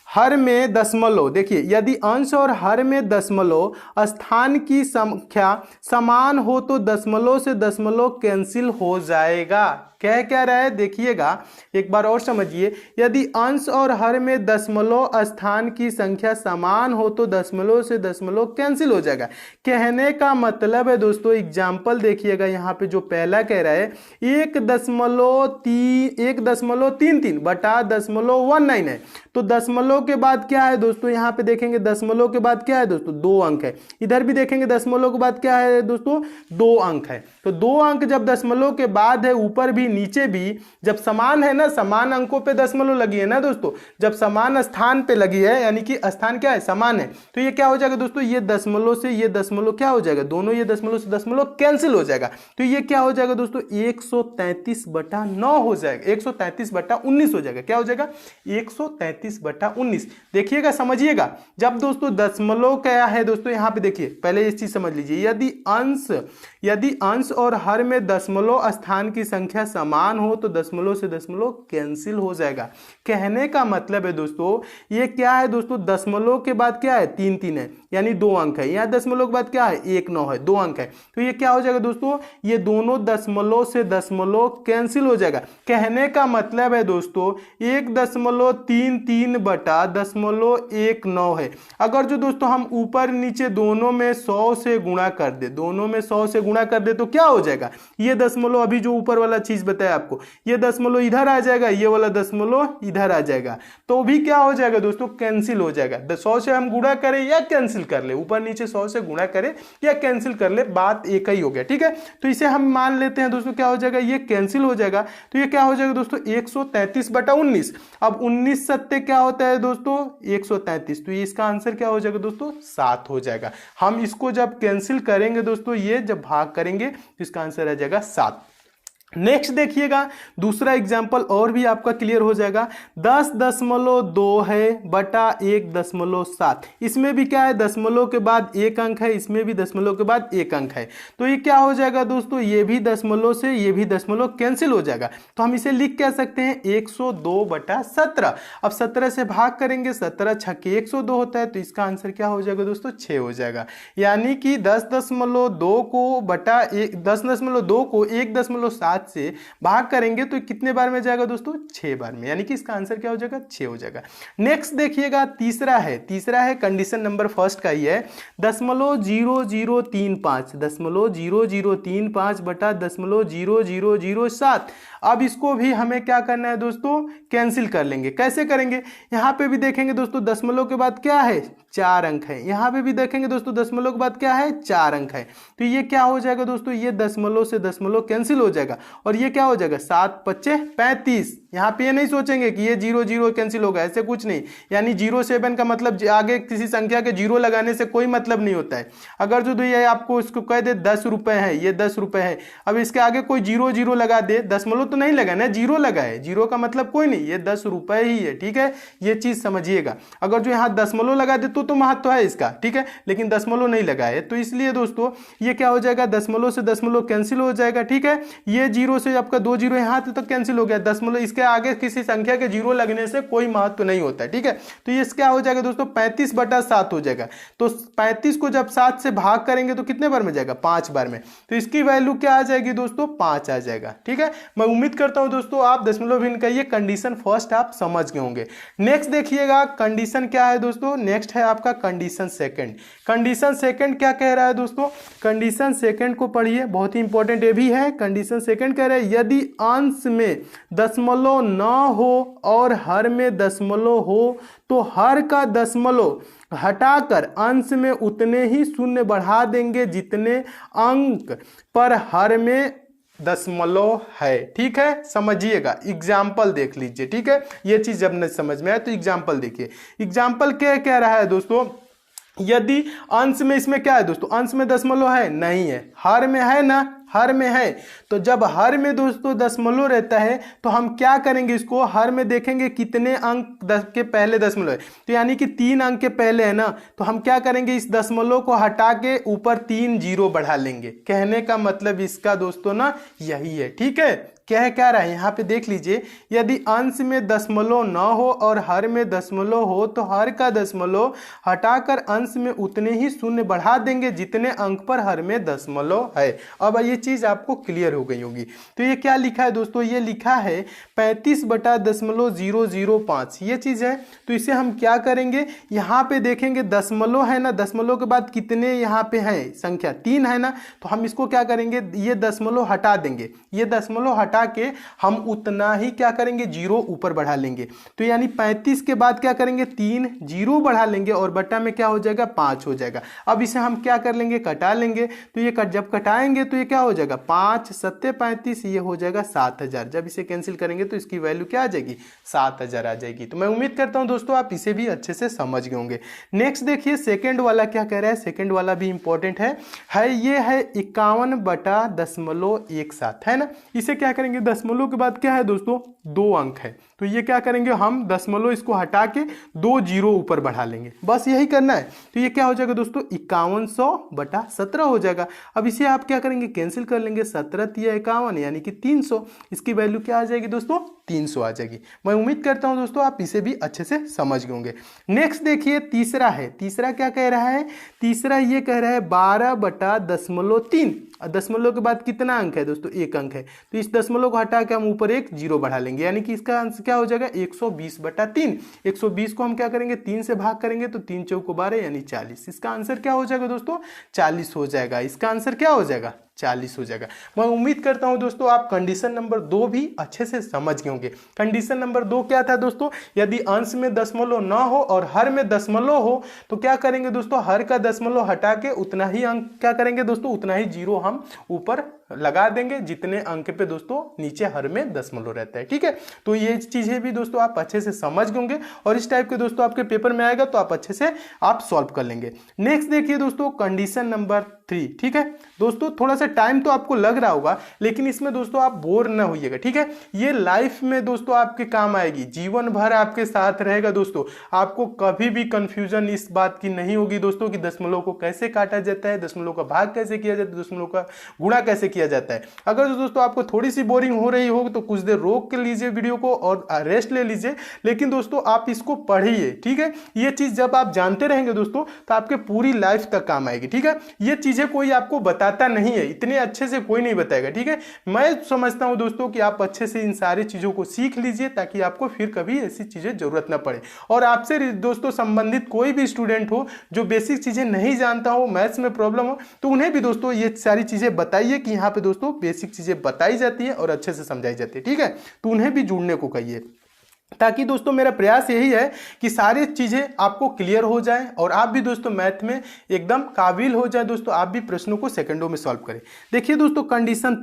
हर में दशमलव, देखिए यदि अंश और हर में दशमलव स्थान की संख्या समान हो तो दशमलव से दशमलव कैंसिल हो जाएगा। क्या रहा है, देखिएगा एक बार और समझिए, यदि अंश और हर में दशमलव स्थान की संख्या समान हो तो दशमलव से दशमलव कैंसिल हो जाएगा। कहने का मतलब है दोस्तों, एग्जाम्पल देखिएगा, यहाँ पे जो पहला कह रहा है 1.33 बटा 0.19 है, तो दशमलव के बाद क्या है दोस्तों, यहाँ पे देखेंगे दशमलव के बाद क्या है दोस्तों, 2 अंक है। इधर भी देखेंगे दशमलव के बाद क्या है दोस्तों, 2 अंक है। तो 2 अंक जब दशमलव के बाद है, ऊपर भी नीचे भी, जब समान है ना, समान अंकों पे दशमलव लगी है ना दोस्तों, जब समान स्थान पे लगी है, यानी कि स्थान क्या है, समान है, तो ये क्या हो जाएगा दोस्तों, ये दशमलव से ये दशमलव क्या हो जाएगा, दोनों ये दशमलव से दशमलव कैंसिल हो जाएगा। तो ये क्या हो जाएगा दोस्तों, 133/9 हो जाएगा, 133/19 हो जाएगा। क्या हो जाएगा, 133/19। देखिएगा, समझिएगा, जब दोस्तों दशमलव क्या है दोस्तों, यहां पे देखिए, पहले इस चीज समझ लीजिए, यदि अंश और हर में दशमलव स्थान की संख्या समान हो तो दशमलव से दशमलव कैंसिल हो जाएगा। कहने का मतलब है दोस्तों, ये क्या है दोस्तों, दशमलव के बाद क्या है, 3 है, यानी 2 अंक है। यहाँ दशमलव के बाद क्या है, 1 है, 2 अंक है। तो ये क्या हो जाएगा दोस्तों, ये दोनों दशमलव से दशमलव कैंसिल हो जाएगा। कहने का मतलब है दोस्तों, 1.33 बटा 0.19 है। अगर जो दोस्तों हम ऊपर नीचे दोनों में 100 से गुणा कर दे, दोनों में 100 से गुणा कर दे तो क्या हो जाएगा, ये दशमलव अभी जो ऊपर वाला चीज बताया आपको, ये दशमलव इधर आ जाएगा, ये वाला दशमलव इधर आ जाएगा, तो भी क्या हो जाएगा दोस्तों, कैंसिल हो जाएगा। 100 से हम गुणा करें या कैंसिल कर ले, ऊपर नीचे 100 से गुणा करें या कैंसिल कर ले, बात एक ही हो गया, ठीक है। तो इसे हम मान लेते हैं दोस्तों, क्या हो जाएगा, ये कैंसिल हो जाएगा। तो ये क्या हो जाएगा दोस्तों, 133/19। अब 19 सत्ते क्या होता है दोस्तों, 133, तो इसका आंसर क्या हो जाएगा दोस्तों, 7 हो जाएगा। हम इसको जब कैंसिल करेंगे दोस्तों, ये जब भाग करेंगे तो इसका आंसर आ जाएगा 7। नेक्स्ट देखिएगा, दूसरा एग्जाम्पल और भी आपका क्लियर हो जाएगा। 10.2 है बटा 1.7, इसमें भी क्या है, दशमलव के बाद 1 अंक है, इसमें भी दशमलव के बाद 1 अंक है। तो ये क्या हो जाएगा दोस्तों, ये भी दशमलव से ये भी दशमलव कैंसिल हो जाएगा। तो हम इसे लिख क्या सकते हैं, 102/17। अब 17 से भाग करेंगे, 17 छक्के 102 होता है, तो इसका आंसर क्या हो जाएगा दोस्तों, 6 हो जाएगा। यानी कि 10.2 को बटा 10.2 को 1.7 से भाग करेंगे तो कितने बार में जाएगा दोस्तों, 6 बार में, यानी कि इसका आंसर क्या हो जाएगा, 6 हो जाएगा। नेक्स्ट देखिएगा, तीसरा है कंडीशन नंबर फर्स्ट का ही है, 0.0035 बटा 0.0007। अब इसको भी हमें क्या करना है दोस्तों, कैंसिल कर लेंगे। कैसे करेंगे, यहां पे भी देखेंगे दोस्तों, दशमलव के बाद क्या है, 4 अंक है। यहां पे भी देखेंगे दोस्तों, दशमलव के बाद क्या है, 4 अंक है। तो ये क्या हो जाएगा दोस्तों, ये दशमलव से दशमलव कैंसिल हो जाएगा। और ये क्या हो जाएगा 7 पच्चे 35। यहाँ पे ये नहीं सोचेंगे कि ये 0 0 कैंसिल होगा, ऐसे कुछ नहीं। यानी 07 का मतलब आगे किसी संख्या के 0 लगाने से कोई मतलब नहीं होता है। अगर जो ये आपको इसको कह दे 10 रुपए है, ये 10 रुपए है, अब इसके आगे कोई 0 0 लगा दे, दशमलव तो नहीं लगा ना, 0 लगा है, 0 का मतलब कोई नहीं, ये 10 रुपए ही है। ठीक है, ये चीज समझिएगा। अगर जो यहाँ दशमलव लगा दे तो महत्व है इसका, ठीक है, लेकिन दशमलव नहीं लगा है, तो इसलिए दोस्तों ये क्या हो जाएगा, दशमलव से दशमलव कैंसिल हो जाएगा। ठीक है, ये 0 से आपका 2 0 यहाँ तक कैंसिल हो गया, दशमलव इसके आगे किसी संख्या के 0 लगने से कोई महत्व नहीं होता है। ठीक है, तो ये क्या हो जाएगा दोस्तों 35/7 हो जाएगा। तो 35 को जब 7 से भाग करेंगे तो कितने बार में जाएगा, 5 बार में, तो इसकी वैल्यू क्या आ जाएगी दोस्तों 5 आ जाएगा। ठीक है, मैं उम्मीद करता हूं दोस्तों आप दशमलव भिन्न का ये कंडीशन फर्स्ट आप समझ गए होंगे। नेक्स्ट देखिएगा कंडीशन क्या है दोस्तों, नेक्स्ट है आपका कंडीशन सेकंड। कंडीशन सेकंड क्या कह रहा है दोस्तों, कंडीशन सेकंड को पढ़िए, बहुत ही इंपॉर्टेंट ये भी है। कंडीशन सेकंड कह रहा है यदि अंश में दशमलव न हो और हर में दशमलव हो तो हर का दशमलव हटाकर अंश में उतने ही शून्य बढ़ा देंगे जितने अंक पर हर में दशमलव है। ठीक है, समझिएगा, एग्जाम्पल देख लीजिए। ठीक है, ये चीज जब नहीं समझ में आए तो एग्जाम्पल देखिए। एग्जाम्पल क्या कह रहा है दोस्तों, यदि अंश में इसमें क्या है दोस्तों, अंश में दशमलव है नहीं है, हर में है ना, हर में है। तो जब हर में दोस्तों दशमलव रहता है तो हम क्या करेंगे, इसको हर में देखेंगे कितने अंक के पहले दशमलव है, तो यानी कि 3 अंक के पहले है ना, तो हम क्या करेंगे इस दशमलव को हटा के ऊपर 3 0 बढ़ा लेंगे। कहने का मतलब इसका दोस्तों ना यही है। ठीक है, क्या रहा है यहाँ पे देख लीजिए, यदि अंश में दशमलव न हो और हर में दशमलव हो तो हर का दशमलव हटाकर अंश में उतने ही शून्य बढ़ा देंगे जितने अंक पर हर में दशमलव है। अब ये चीज आपको क्लियर हो गई होगी। तो ये क्या लिखा है दोस्तों, ये लिखा है 35/005 ये चीज है। तो इसे हम क्या करेंगे, यहाँ पे देखेंगे दशमलव है ना, दशमलव के बाद कितने यहाँ पे है संख्या 3 है ना, तो हम इसको क्या करेंगे, ये दशमलव हटा देंगे, ये दशमलव हटा के हम उतना ही क्या करेंगे 0 ऊपर बढ़ा लेंगे। तो यानी 35 के बाद क्या करेंगे 3 0 बढ़ा लेंगे और बट्टा में क्या हो जाएगा 5 हो जाएगा। अब इसे हम क्या कर लेंगे, कटा लेंगे। तो ये जब कटाएंगे तो ये क्या हो जाएगा 5 7 35, ये हो जाएगा 7000। जब इसे कैंसिल करेंगे तो इसकी वैल्यू क्या आ जाएगी 7000 आ जाएगी। तो मैं उम्मीद करता हूं दोस्तों आप इसे भी अच्छे से समझ गए होंगे। नेक्स्ट देखिए सेकंड वाला क्या कह रहा है, सेकंड वाला भी इंपॉर्टेंट है ये है 51/017 है ना। इसे क्या करेंगे, दशमलव के बाद क्या है दोस्तों 2 अंक है, तो ये क्या करेंगे हम दशमलव इसको हटा के 2 0 ऊपर बढ़ा लेंगे, बस यही करना है। तो ये क्या हो जाएगा दोस्तों 5100/17 हो जाएगा। अब इसे आप क्या करेंगे कैंसिल कर लेंगे, 17 या 51 यानी कि 300, इसकी वैल्यू क्या आ जाएगी दोस्तों 300 आ जाएगी। मैं उम्मीद करता हूं दोस्तों आप इसे भी अच्छे से समझ गए होंगे। नेक्स्ट देखिए तीसरा है, तीसरा क्या कह रहा है, तीसरा ये कह रहा है 12/0.3। दशमलव के बाद कितना अंक है दोस्तों 1 अंक है, तो इस दशमलव को हटा के हम ऊपर एक 0 बढ़ा लेंगे, यानी कि इसका आंसर क्या हो जाएगा 120/3। 120 को हम क्या करेंगे 3 से भाग करेंगे तो 3 चौको 12 यानी 40। इसका आंसर क्या हो जाएगा दोस्तों 40 हो जाएगा। इसका आंसर क्या हो जाएगा 40 हो जाएगा। मैं उम्मीद करता हूं दोस्तों आप कंडीशन नंबर 2 भी अच्छे से समझ गए होंगे। कंडीशन नंबर 2 क्या था दोस्तों, यदि अंश में दशमलव न हो और हर में दशमलव हो तो क्या करेंगे दोस्तों, हर का दशमलव हटा के उतना ही अंक क्या करेंगे दोस्तों, उतना ही 0 हम ऊपर लगा देंगे जितने अंक पे दोस्तों नीचे हर में दशमलव रहता है। ठीक है, तो ये चीजें भी दोस्तों आप अच्छे से समझ गए होंगे और इस टाइप के दोस्तों आपके पेपर में आएगा तो आप अच्छे से आप सॉल्व कर लेंगे। नेक्स्ट देखिए दोस्तों कंडीशन नंबर 3। ठीक है दोस्तों, थोड़ा सा टाइम तो आपको लग रहा होगा लेकिन इसमें दोस्तों आप बोर ना होइएगा। ठीक है, ये लाइफ में दोस्तों आपके काम आएगी, जीवन भर आपके साथ रहेगा दोस्तों। आपको कभी भी कंफ्यूजन इस बात की नहीं होगी दोस्तों कि दशमलव को कैसे काटा जाता है, दशमलव का भाग कैसे किया जाता है, दशमलव का गुणा कैसे किया जाता है। अगर दोस्तों आपको थोड़ी सी बोरिंग हो रही हो तो कुछ देर रोक के लीजिए वीडियो को और रेस्ट ले लीजिए, लेकिन दोस्तों आप इसको पढ़िए। ठीक है, ये चीज जब आप जानते रहेंगे दोस्तों तो आपके पूरी लाइफ तक काम आएगी। ठीक है, ये चीजें कोई आपको बताता नहीं है, इतने अच्छे से कोई नहीं बताएगा। ठीक है, मैं समझता हूं दोस्तों कि आप अच्छे से इन सारी चीजों को सीख लीजिए ताकि आपको फिर कभी ऐसी चीजें जरूरत ना पड़े। और आपसे दोस्तों संबंधित कोई भी स्टूडेंट हो जो बेसिक चीजें नहीं जानता हो, मैथ्स में प्रॉब्लम हो, तो उन्हें भी दोस्तों ये सारी चीजें बताइए कि यहाँ पे दोस्तों बेसिक चीजें बताई जाती है और अच्छे से समझाई जाती है। ठीक है, तो उन्हें भी जुड़ने को कहिए। ताकि दोस्तों मेरा प्रयास यही है कि सारी चीज़ें आपको क्लियर हो जाए और आप भी दोस्तों मैथ में एकदम काबिल हो जाए दोस्तों, आप भी प्रश्नों को सेकंडों में सॉल्व करें। देखिए दोस्तों कंडीशन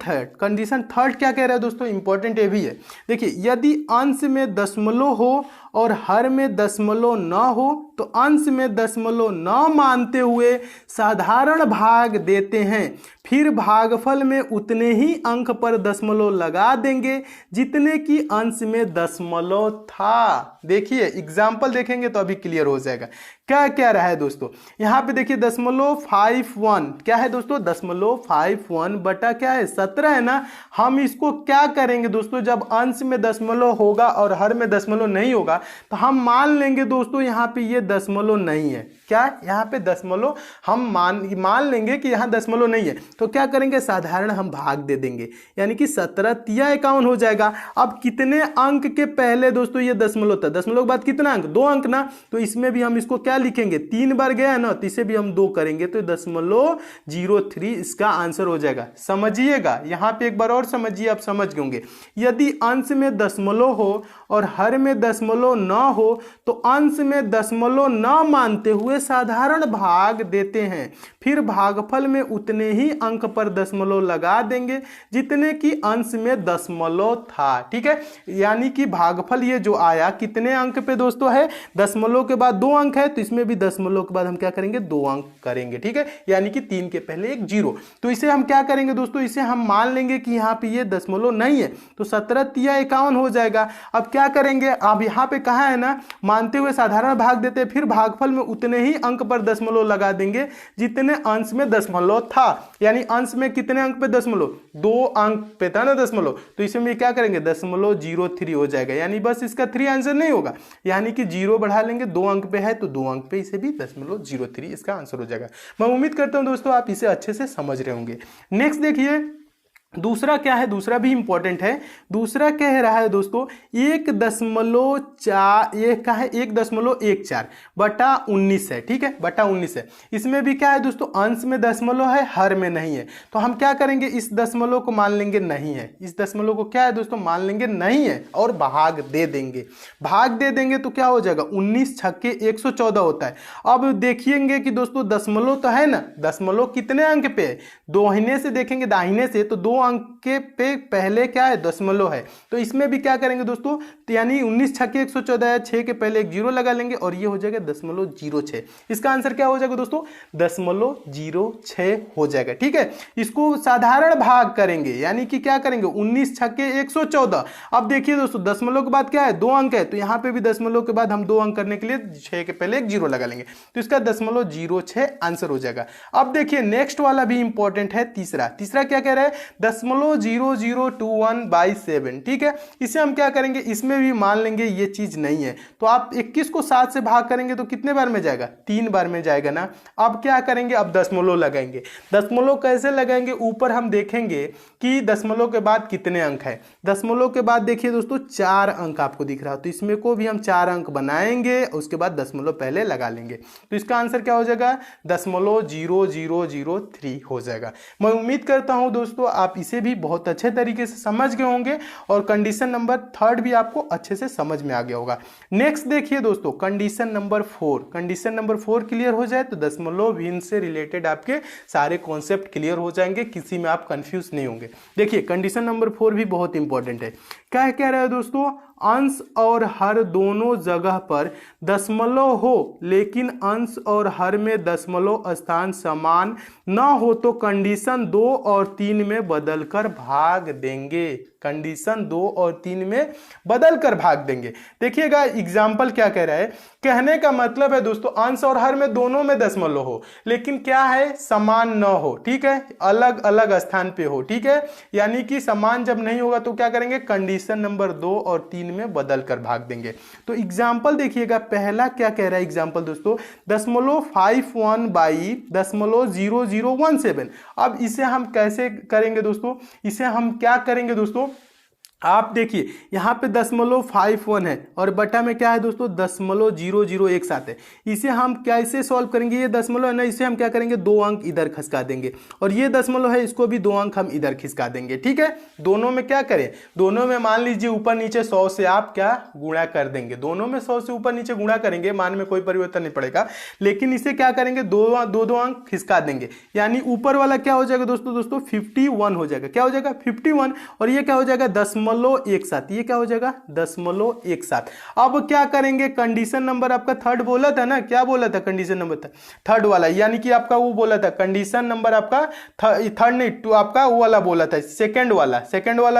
थर्ड क्या कह रहा है दोस्तों, इंपॉर्टेंट ये भी है। देखिए यदि अंश में दशमलव हो और हर में दशमलव न हो तो अंश में दशमलव न मानते हुए साधारण भाग देते हैं, फिर भागफल में उतने ही अंक पर दशमलव लगा देंगे जितने की अंश में दशमलव था। देखिए एग्जाम्पल देखेंगे तो अभी क्लियर हो जाएगा क्या क्या रहा है दोस्तों। यहाँ पे देखिए 0.51 क्या है दोस्तों, 0.51 बटा क्या है 17 है ना। हम इसको क्या करेंगे दोस्तों, जब अंश में दशमलव होगा और हर में दशमलव नहीं होगा तो हम मान लेंगे दोस्तों यहाँ पे ये दशमलव नहीं है। क्या यहाँ पे दशमलव हम मान लेंगे कि यहाँ दशमलव नहीं है, तो क्या करेंगे साधारण हम भाग दे देंगे, यानी कि 17 तिया 51 हो जाएगा। अब कितने अंक के पहले दोस्तों ये दशमलव था, दशमलव के बाद कितना अंक, 2 अंक ना, तो इसमें भी हम इसको क्या लिखेंगे, 3 बार गया है ना, तो इसे भी हम 2 करेंगे तो 0.03 इसका आंसर हो जाएगा। समझिएगा यहाँ पे एक बार और समझिए, आप समझ गए। यदि अंश में दशमलव हो और हर में दशमलव न हो तो अंश में दशमलव न मानते हुए साधारण भाग देते हैं, फिर भागफल में उतने ही अंक पर दशमलव लगा देंगे जितने की अंश में दशमलव था। ठीक है, यानी कि भागफल ये जो आया कितने अंक पे दोस्तों है, दशमलव के बाद 2 अंक है, तो इसमें भी दशमलव के बाद हम क्या करेंगे 2 अंक करेंगे। ठीक है, यानी कि 3 के पहले एक 0, तो इसे हम क्या करेंगे दोस्तों, इसे हम मान लेंगे कि यहाँ पे ये दशमलव नहीं है, तो 17 तिया 51 हो जाएगा। अब क्या करेंगे, अब यहाँ पे कहा है ना मानते हुए साधारण भाग देते हैं, फिर भागफल में उतने ही अंक पर दशमलव लगा देंगे जितने अंश में दशमलव था, यानी अंश में कितने अंक पे दशमलव, 2 अंक पे था ना दशमलव, तो इसमें क्या करेंगे 0.03 हो जाएगा, यानी बस इसका 3 आंसर नहीं होगा, यानी कि 0 बढ़ा लेंगे, 2 अंक पे है तो 2 अंक पे इसे भी 0.03 इसका आंसर हो जाएगा। मैं उम्मीद करता हूं दोस्तों आप इसे अच्छे से समझ रहे होंगे। नेक्स्ट देखिए दूसरा क्या है, दूसरा भी इंपॉर्टेंट है। दूसरा कह रहा है दोस्तों 1.14 बटा 19 है। ठीक है, बटा 19 है। इसमें भी क्या है दोस्तों, अंश में दशमलव है, हर में नहीं है, तो हम क्या करेंगे इस दशमलव को मान लेंगे नहीं है, इस दशमलव को क्या है दोस्तों मान लेंगे नहीं है और भाग दे देंगे। भाग दे देंगे तो क्या हो जाएगा 19 छक्के 114 होता है। अब देखिएंगे कि दोस्तों दशमलव तो है ना, दशमलव कितने अंक पे है, दाहिने से देखेंगे, दाहिने से तो 2 अंक के पे पहले क्या है दशमलव है, तो इसमें भी क्या करेंगे दोस्तों, तो यानी 19 छक्के 114 है, 6 के पहले एक 0 लगा लेंगे और ये हो जाएगा 0.06। इसका आंसर क्या हो जाएगा दोस्तों 0.06 हो जाएगा। ठीक है, इसको साधारण भाग करेंगे, यानी कि क्या करेंगे 19 छक्के 114। अब देखिए दोस्तों दशमलव के बाद क्या है 2 अंक है, तो यहाँ पे भी दशमलव के बाद हम 2 अंक करने के लिए 6 के पहले एक 0 लगा लेंगे, तो इसका 0.06 आंसर हो जाएगा। अब देखिए नेक्स्ट वाला भी इंपॉर्टेंट है, तीसरा क्या कह रहा है 0.0021/7। ठीक है, इसे हम क्या करेंगे, इसमें भी मान लेंगे ये चीज नहीं है, तो आप 21 को 7 से भाग करेंगे तो कितने बार में जाएगा 3 बार में जाएगा ना। अब क्या करेंगे, अब दशमलव लगाएंगे। दशमलव कैसे लगाएंगे, ऊपर हम देखेंगे कि दशमलव के बाद कितने अंक है। दशमलव के बाद देखिए दोस्तों 4 अंक आपको दिख रहा है, तो इसमें को भी हम 4 अंक बनाएंगे, उसके बाद दशमलव पहले लगा लेंगे, तो इसका आंसर क्या हो जाएगा 0.0003 हो जाएगा। मैं उम्मीद करता हूं दोस्तों आप इसे भी बहुत अच्छे तरीके से समझ गए होंगे और कंडीशन नंबर 3 भी आपको अच्छे से समझ में आ गया होगा। नेक्स्ट देखिए दोस्तों condition number 4। Condition number 4 clear हो जाए तो दशमलव भिन्न से रिलेटेड आपके सारे कॉन्सेप्ट क्लियर हो जाएंगे, किसी में आप कंफ्यूज नहीं होंगे। देखिए कंडीशन नंबर 4 भी बहुत इंपॉर्टेंट है। क्या कह रहा है दोस्तों, अंश और हर दोनों जगह पर दशमलव हो लेकिन अंश और हर में दशमलव स्थान समान न हो तो कंडीशन 2 और 3 में बदलकर भाग देंगे। कंडीशन 2 और 3 में बदलकर भाग देंगे। देखिएगा एग्जाम्पल क्या कह रहा है, कहने का मतलब है दोस्तों अंश और हर में दोनों में दशमलव हो लेकिन क्या है समान न हो। ठीक है, अलग अलग स्थान पे हो। ठीक है, यानी कि समान जब नहीं होगा तो क्या करेंगे कंडीशन नंबर 2 और 3 में बदलकर भाग देंगे। तो एग्जाम्पल देखिएगा, पहला क्या कह रहा है एग्जाम्पल दोस्तों 0.51/0017। अब इसे हम कैसे करेंगे दोस्तों, इसे हम क्या करेंगे दोस्तों आप देखिए यहाँ पे 0.51 है और बटा में क्या है दोस्तों 0.00 एक साथ है। इसे हम कैसे सॉल्व करेंगे, ये दशमलव है ना, इसे हम क्या करेंगे 2 अंक इधर खिसका देंगे और ये दशमलव है इसको भी 2 अंक हम इधर खिसका देंगे। ठीक है, दोनों में क्या करें, दोनों में मान लीजिए ऊपर नीचे 100 से आप क्या गुणा कर देंगे, दोनों में 100 से ऊपर नीचे गुणा करेंगे, मान में कोई परिवर्तन नहीं पड़ेगा, लेकिन इसे क्या करेंगे दो अंक खिसका देंगे, यानी ऊपर वाला क्या हो जाएगा दोस्तों 51 हो जाएगा। क्या हो जाएगा 51 और ये क्या हो जाएगा 0.17, ये क्या हो जाएगा 0.17। अब क्या करेंगे, कंडीशन नंबर आपका थर्ड बोला था ना, क्या बोला था कंडीशन नंबर थर्ड वाला, यानी कि आपका वो बोला था कंडीशन नंबर आपका थर्ड नहीं टू आपका वो वाला बोला था, सेकंड वाला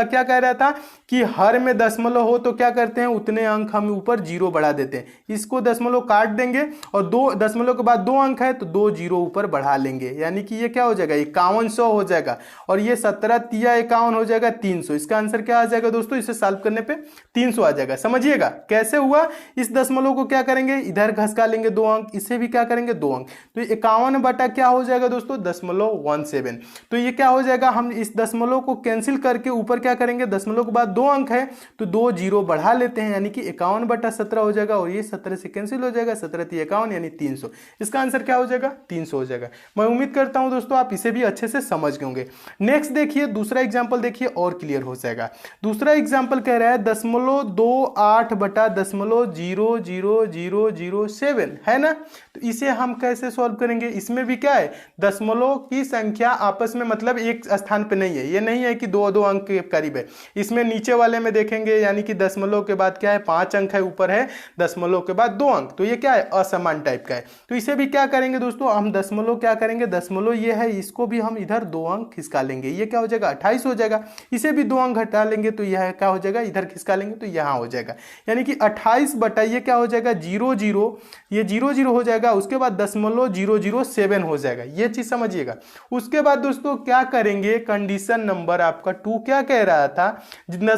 क्या कह रहा था कि हर में दशमलव हो तो क्या करते हैं उतने अंक हम ऊपर 0 बढ़ा देते हैं, इसको दशमलव काट देंगे और 2 दशमलव के बाद 2 अंक है तो 2 0 ऊपर बढ़ा लेंगे, यानी कि ये क्या हो जाएगा 5100 हो जाएगा और ये 17 तिया 51 हो जाएगा 300। इसका आंसर क्या आ जाएगा दोस्तों, इसे सॉल्व करने पे 300 आ जाएगा। समझिएगा कैसे हुआ, इस दशमलव को क्या करेंगे इधर खसका लेंगे 2 अंक, इसे भी क्या करेंगे 2 अंक, तो 51 बटा क्या हो जाएगा दोस्तों 0.17। तो ये क्या हो जाएगा, हम इस दशमलव को कैंसिल करके ऊपर क्या करेंगे दशमलव के बाद 2 अंक है तो 2 0 बढ़ा लेते हैं, यानी कि 51 बटा 17 हो जाएगा और ये 17 से कैंसिल हो जाएगा, 17 × 51 यानी 300। इसका आंसर क्या हो जाएगा 300 हो जाएगा। मैं उम्मीद करता हूं दोस्तों आप इसे भी अच्छे से समझ गए होंगे। नेक्स्ट देखिए दूसरा एग्जांपल देखिए और क्लियर हो जाएगा। दूसरा एग्जांपल कह रहा है 0.28 बटा 0.00007 है ना, तो इसे हम कैसे सॉल्व करेंगे, इसमें भी क्या है दशमलव की संख्या आपस में मतलब एक स्थान पे नहीं है, ये नहीं है कि 2 अंक के करीब है, इसमें नीचे वाले में देखेंगे यानी कि दशमलव के बाद क्या है 5 अंक है, ऊपर है दशमलव के बाद 2 अंक, तो ये क्या है असमान टाइप का है। तो इसे भी क्या करेंगे दोस्तों हम दशमलव क्या करेंगे, दशमलव ये है इसको भी हम इधर 2 अंक खिसका लेंगे, ये क्या हो जाएगा 28 हो जाएगा, इसे भी 2 अंक घटा लेंगे तो यह क्या हो जाएगा इधर खिसका लेंगे तो यहां हो जाएगा, यानी कि 28 बटा ये क्या हो जाएगा 00, ये 00 हो जाएगा, उसके बाद 0.007 हो जाएगा, ये चीज समझिएगा। उसके बाद दोस्तों क्या करेंगे, कंडीशन नंबर आपका 2 क्या कह रहा था,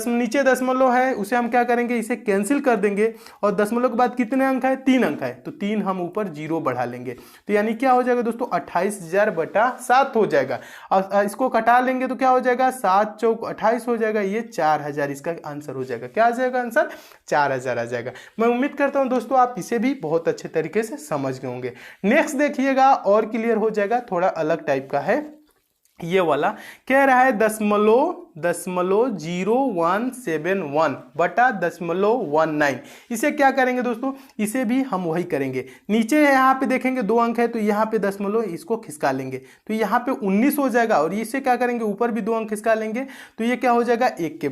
नीचे दशमलव है उसे हम क्या करेंगे इसे कैंसिल कर देंगे और दशमलव के बाद कितने अंक है 3 अंक है तो 3 हम ऊपर 0 बढ़ा लेंगे, तो यानी क्या हो जाएगा दोस्तों 28,000 बटा 7 हो जाएगा। इसको कटा लेंगे तो क्या हो जाएगा 7 चौक 28 हो जाएगा, ये 4000 इसका आंसर हो जाएगा। क्या आ जाएगा आंसर 4000 आ जाएगा। मैं उम्मीद करता हूं दोस्तों आप इसे भी बहुत अच्छे तरीके से समझ गए होंगे। नेक्स्ट देखिएगा और क्लियर हो जाएगा, थोड़ा अलग टाइप का है, ये वाला कह रहा है 0.0171 बटा 0.19। इसे क्या करेंगे दोस्तों, इसे भी हम वही करेंगे, नीचे यहाँ पे देखेंगे 2 अंक है तो यहाँ पे दशमलव इसको खिसका लेंगे तो यहाँ पे 19 हो जाएगा और इसे क्या करेंगे ऊपर भी 2 अंक खिसका लेंगे तो ये क्या हो जाएगा 1 के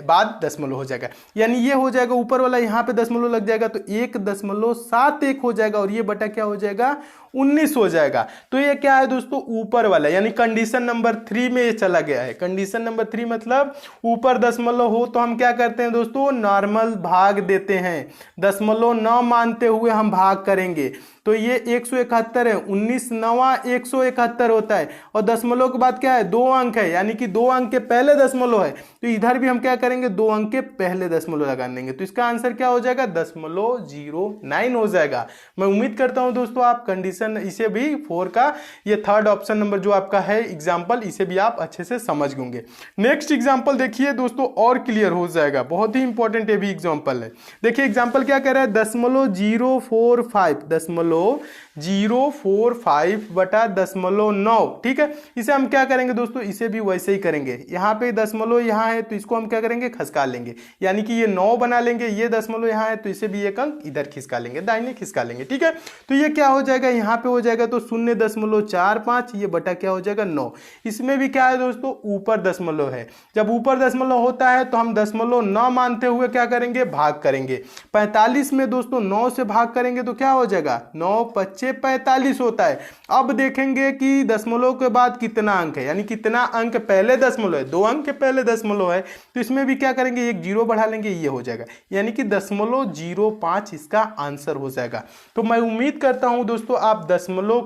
बाद दशमलव हो जाएगा, यानी ये हो जाएगा ऊपर वाला यहाँ पे दशमलव लग जाएगा तो 1.71 हो जाएगा और ये बटा क्या हो जाएगा 19 हो जाएगा। तो ये क्या है दोस्तों ऊपर वाला, यानी कंडीशन नंबर 3 में ये चला गया है। कंडीशन नंबर 3 मतलब ऊपर दशमलव हो तो हम क्या करते हैं दोस्तों नॉर्मल भाग देते हैं, दशमलव न मानते हुए हम भाग करेंगे, तो ये 171 है, 19 9 171 होता है और दशमलव के बाद क्या है 2 अंक है, यानी कि 2 अंक के पहले दशमलव है तो इधर भी हम क्या करेंगे 2 अंक के पहले दशमलव लगा देंगे, तो इसका आंसर क्या हो जाएगा 0.09 हो जाएगा। मैं उम्मीद करता हूं दोस्तों आप कंडीशन इसे भी 4 का ये थर्ड ऑप्शन नंबर जो आपका है एग्जाम्पल, इसे भी आप अच्छे से समझ गए। नेक्स्ट एग्जाम्पल देखिए दोस्तों और क्लियर हो जाएगा, बहुत ही इंपॉर्टेंट ये भी एग्जाम्पल है। देखिए एग्जाम्पल क्या कह रहा है 0.045 बटा 0.9, ठीक है। इसे हम क्या करेंगे दोस्तों, इसे भी वैसे ही करेंगे, यहाँ पे दशमलव यहाँ है तो इसको हम क्या करेंगे खिसका लेंगे, यानी कि ये 9 बना लेंगे, ये दशमलव यहाँ है तो इसे भी एक अंक इधर खिसका लेंगे, दाहिने खिसका लेंगे, ठीक है। तो ये क्या हो जाएगा यहाँ पे हो जाएगा तो 0.45, ये बटा क्या हो जाएगा 9। इसमें भी क्या है दोस्तों ऊपर दशमलव है, जब ऊपर दशमलव होता है तो हम दशमलव न मानते हुए क्या करेंगे भाग करेंगे। 45 में दोस्तों 9 से भाग करेंगे तो क्या हो जाएगा 9 5 45 होता है। अब देखेंगे कि दशमलव के बाद कितना अंक है, यानी कितना अंक पहले दशमलव है, 2 अंक के पहले दशमलव है तो इसमें भी क्या करेंगे एक 0 बढ़ा लेंगे, ये हो जाएगा, यानी कि 0.05 इसका आंसर हो जाएगा। तो मैं उम्मीद करता हूं दोस्तों आप दशमलव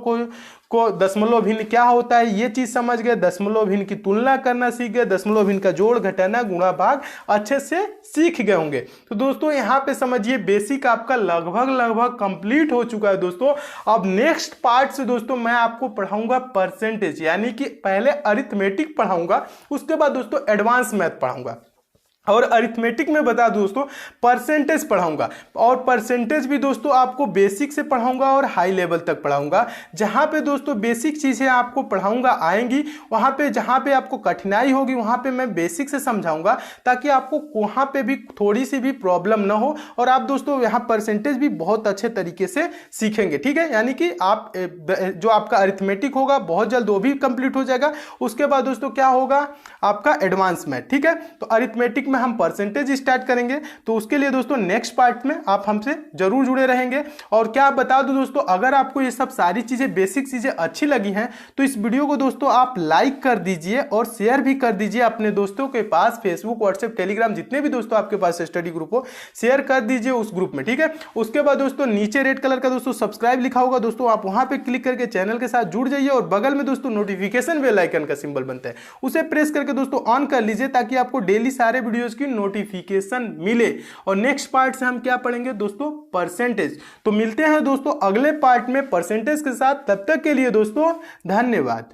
को दशमलव भिन्न क्या होता है ये चीज समझ गए, दशमलव भिन्न की तुलना करना सीख गए, दशमलव भिन्न का जोड़ घटाना गुणा भाग अच्छे से सीख गए होंगे। तो दोस्तों यहाँ पे समझिए बेसिक आपका लगभग कंप्लीट हो चुका है दोस्तों। अब नेक्स्ट पार्ट से दोस्तों मैं आपको पढ़ाऊंगा परसेंटेज, यानी कि पहले अरिथमेटिक पढ़ाऊंगा, उसके बाद दोस्तों एडवांस मैथ पढ़ाऊंगा। और अरिथमेटिक में बता दूं दोस्तों, परसेंटेज पढ़ाऊंगा, और परसेंटेज भी दोस्तों आपको बेसिक से पढ़ाऊंगा और हाई लेवल तक पढ़ाऊंगा। जहां पे दोस्तों बेसिक चीजें आपको पढ़ाऊंगा आएंगी, वहां पे जहां पे आपको कठिनाई होगी वहां पे मैं बेसिक से समझाऊंगा, ताकि आपको वहां पे भी थोड़ी सी भी प्रॉब्लम ना हो, और आप दोस्तों यहाँ परसेंटेज भी बहुत अच्छे तरीके से सीखेंगे। ठीक है, यानी कि आप जो आपका अरिथमेटिक होगा बहुत जल्द वो भी कंप्लीट हो जाएगा। उसके बाद दोस्तों क्या होगा, आपका एडवांस मैथ। ठीक है, तो अरिथमेटिक में हम परसेंटेज स्टार्ट करेंगे, तो उसके लिए दोस्तों नेक्स्ट पार्ट में आप हमसे जरूर जुड़े रहेंगे। और क्या बता दूं दोस्तों, अगर आपको ये सब सारी चीजें बेसिक चीजें अच्छी लगी हैं तो इस वीडियो को दोस्तों आप लाइक कर दीजिए और शेयर भी कर दीजिए अपने दोस्तों के पास। फेसबुक, व्हाट्सएप, टेलीग्राम, जितने भी दोस्तों आपके पास स्टडी ग्रुप हो, शेयर कर दीजिए उस ग्रुप में। ठीक है, उसके बाद दोस्तों नीचे रेड कलर का दोस्तों सब्सक्राइब लिखा होगा दोस्तों, आप वहां पे क्लिक करके चैनल के साथ जुड़ जाइए, और बगल में दोस्तों नोटिफिकेशन बेल आइकन का सिंबल बनता है, उसे प्रेस करके दोस्तों ऑन कर लीजिए, ताकि आपको डेली सारे वीडियोस की नोटिफिकेशन मिले। और नेक्स्ट पार्ट से हम क्या पढ़ेंगे दोस्तों, परसेंटेज। तो मिलते हैं दोस्तों अगले पार्ट में परसेंटेज के साथ, तब तक के लिए दोस्तों धन्यवाद।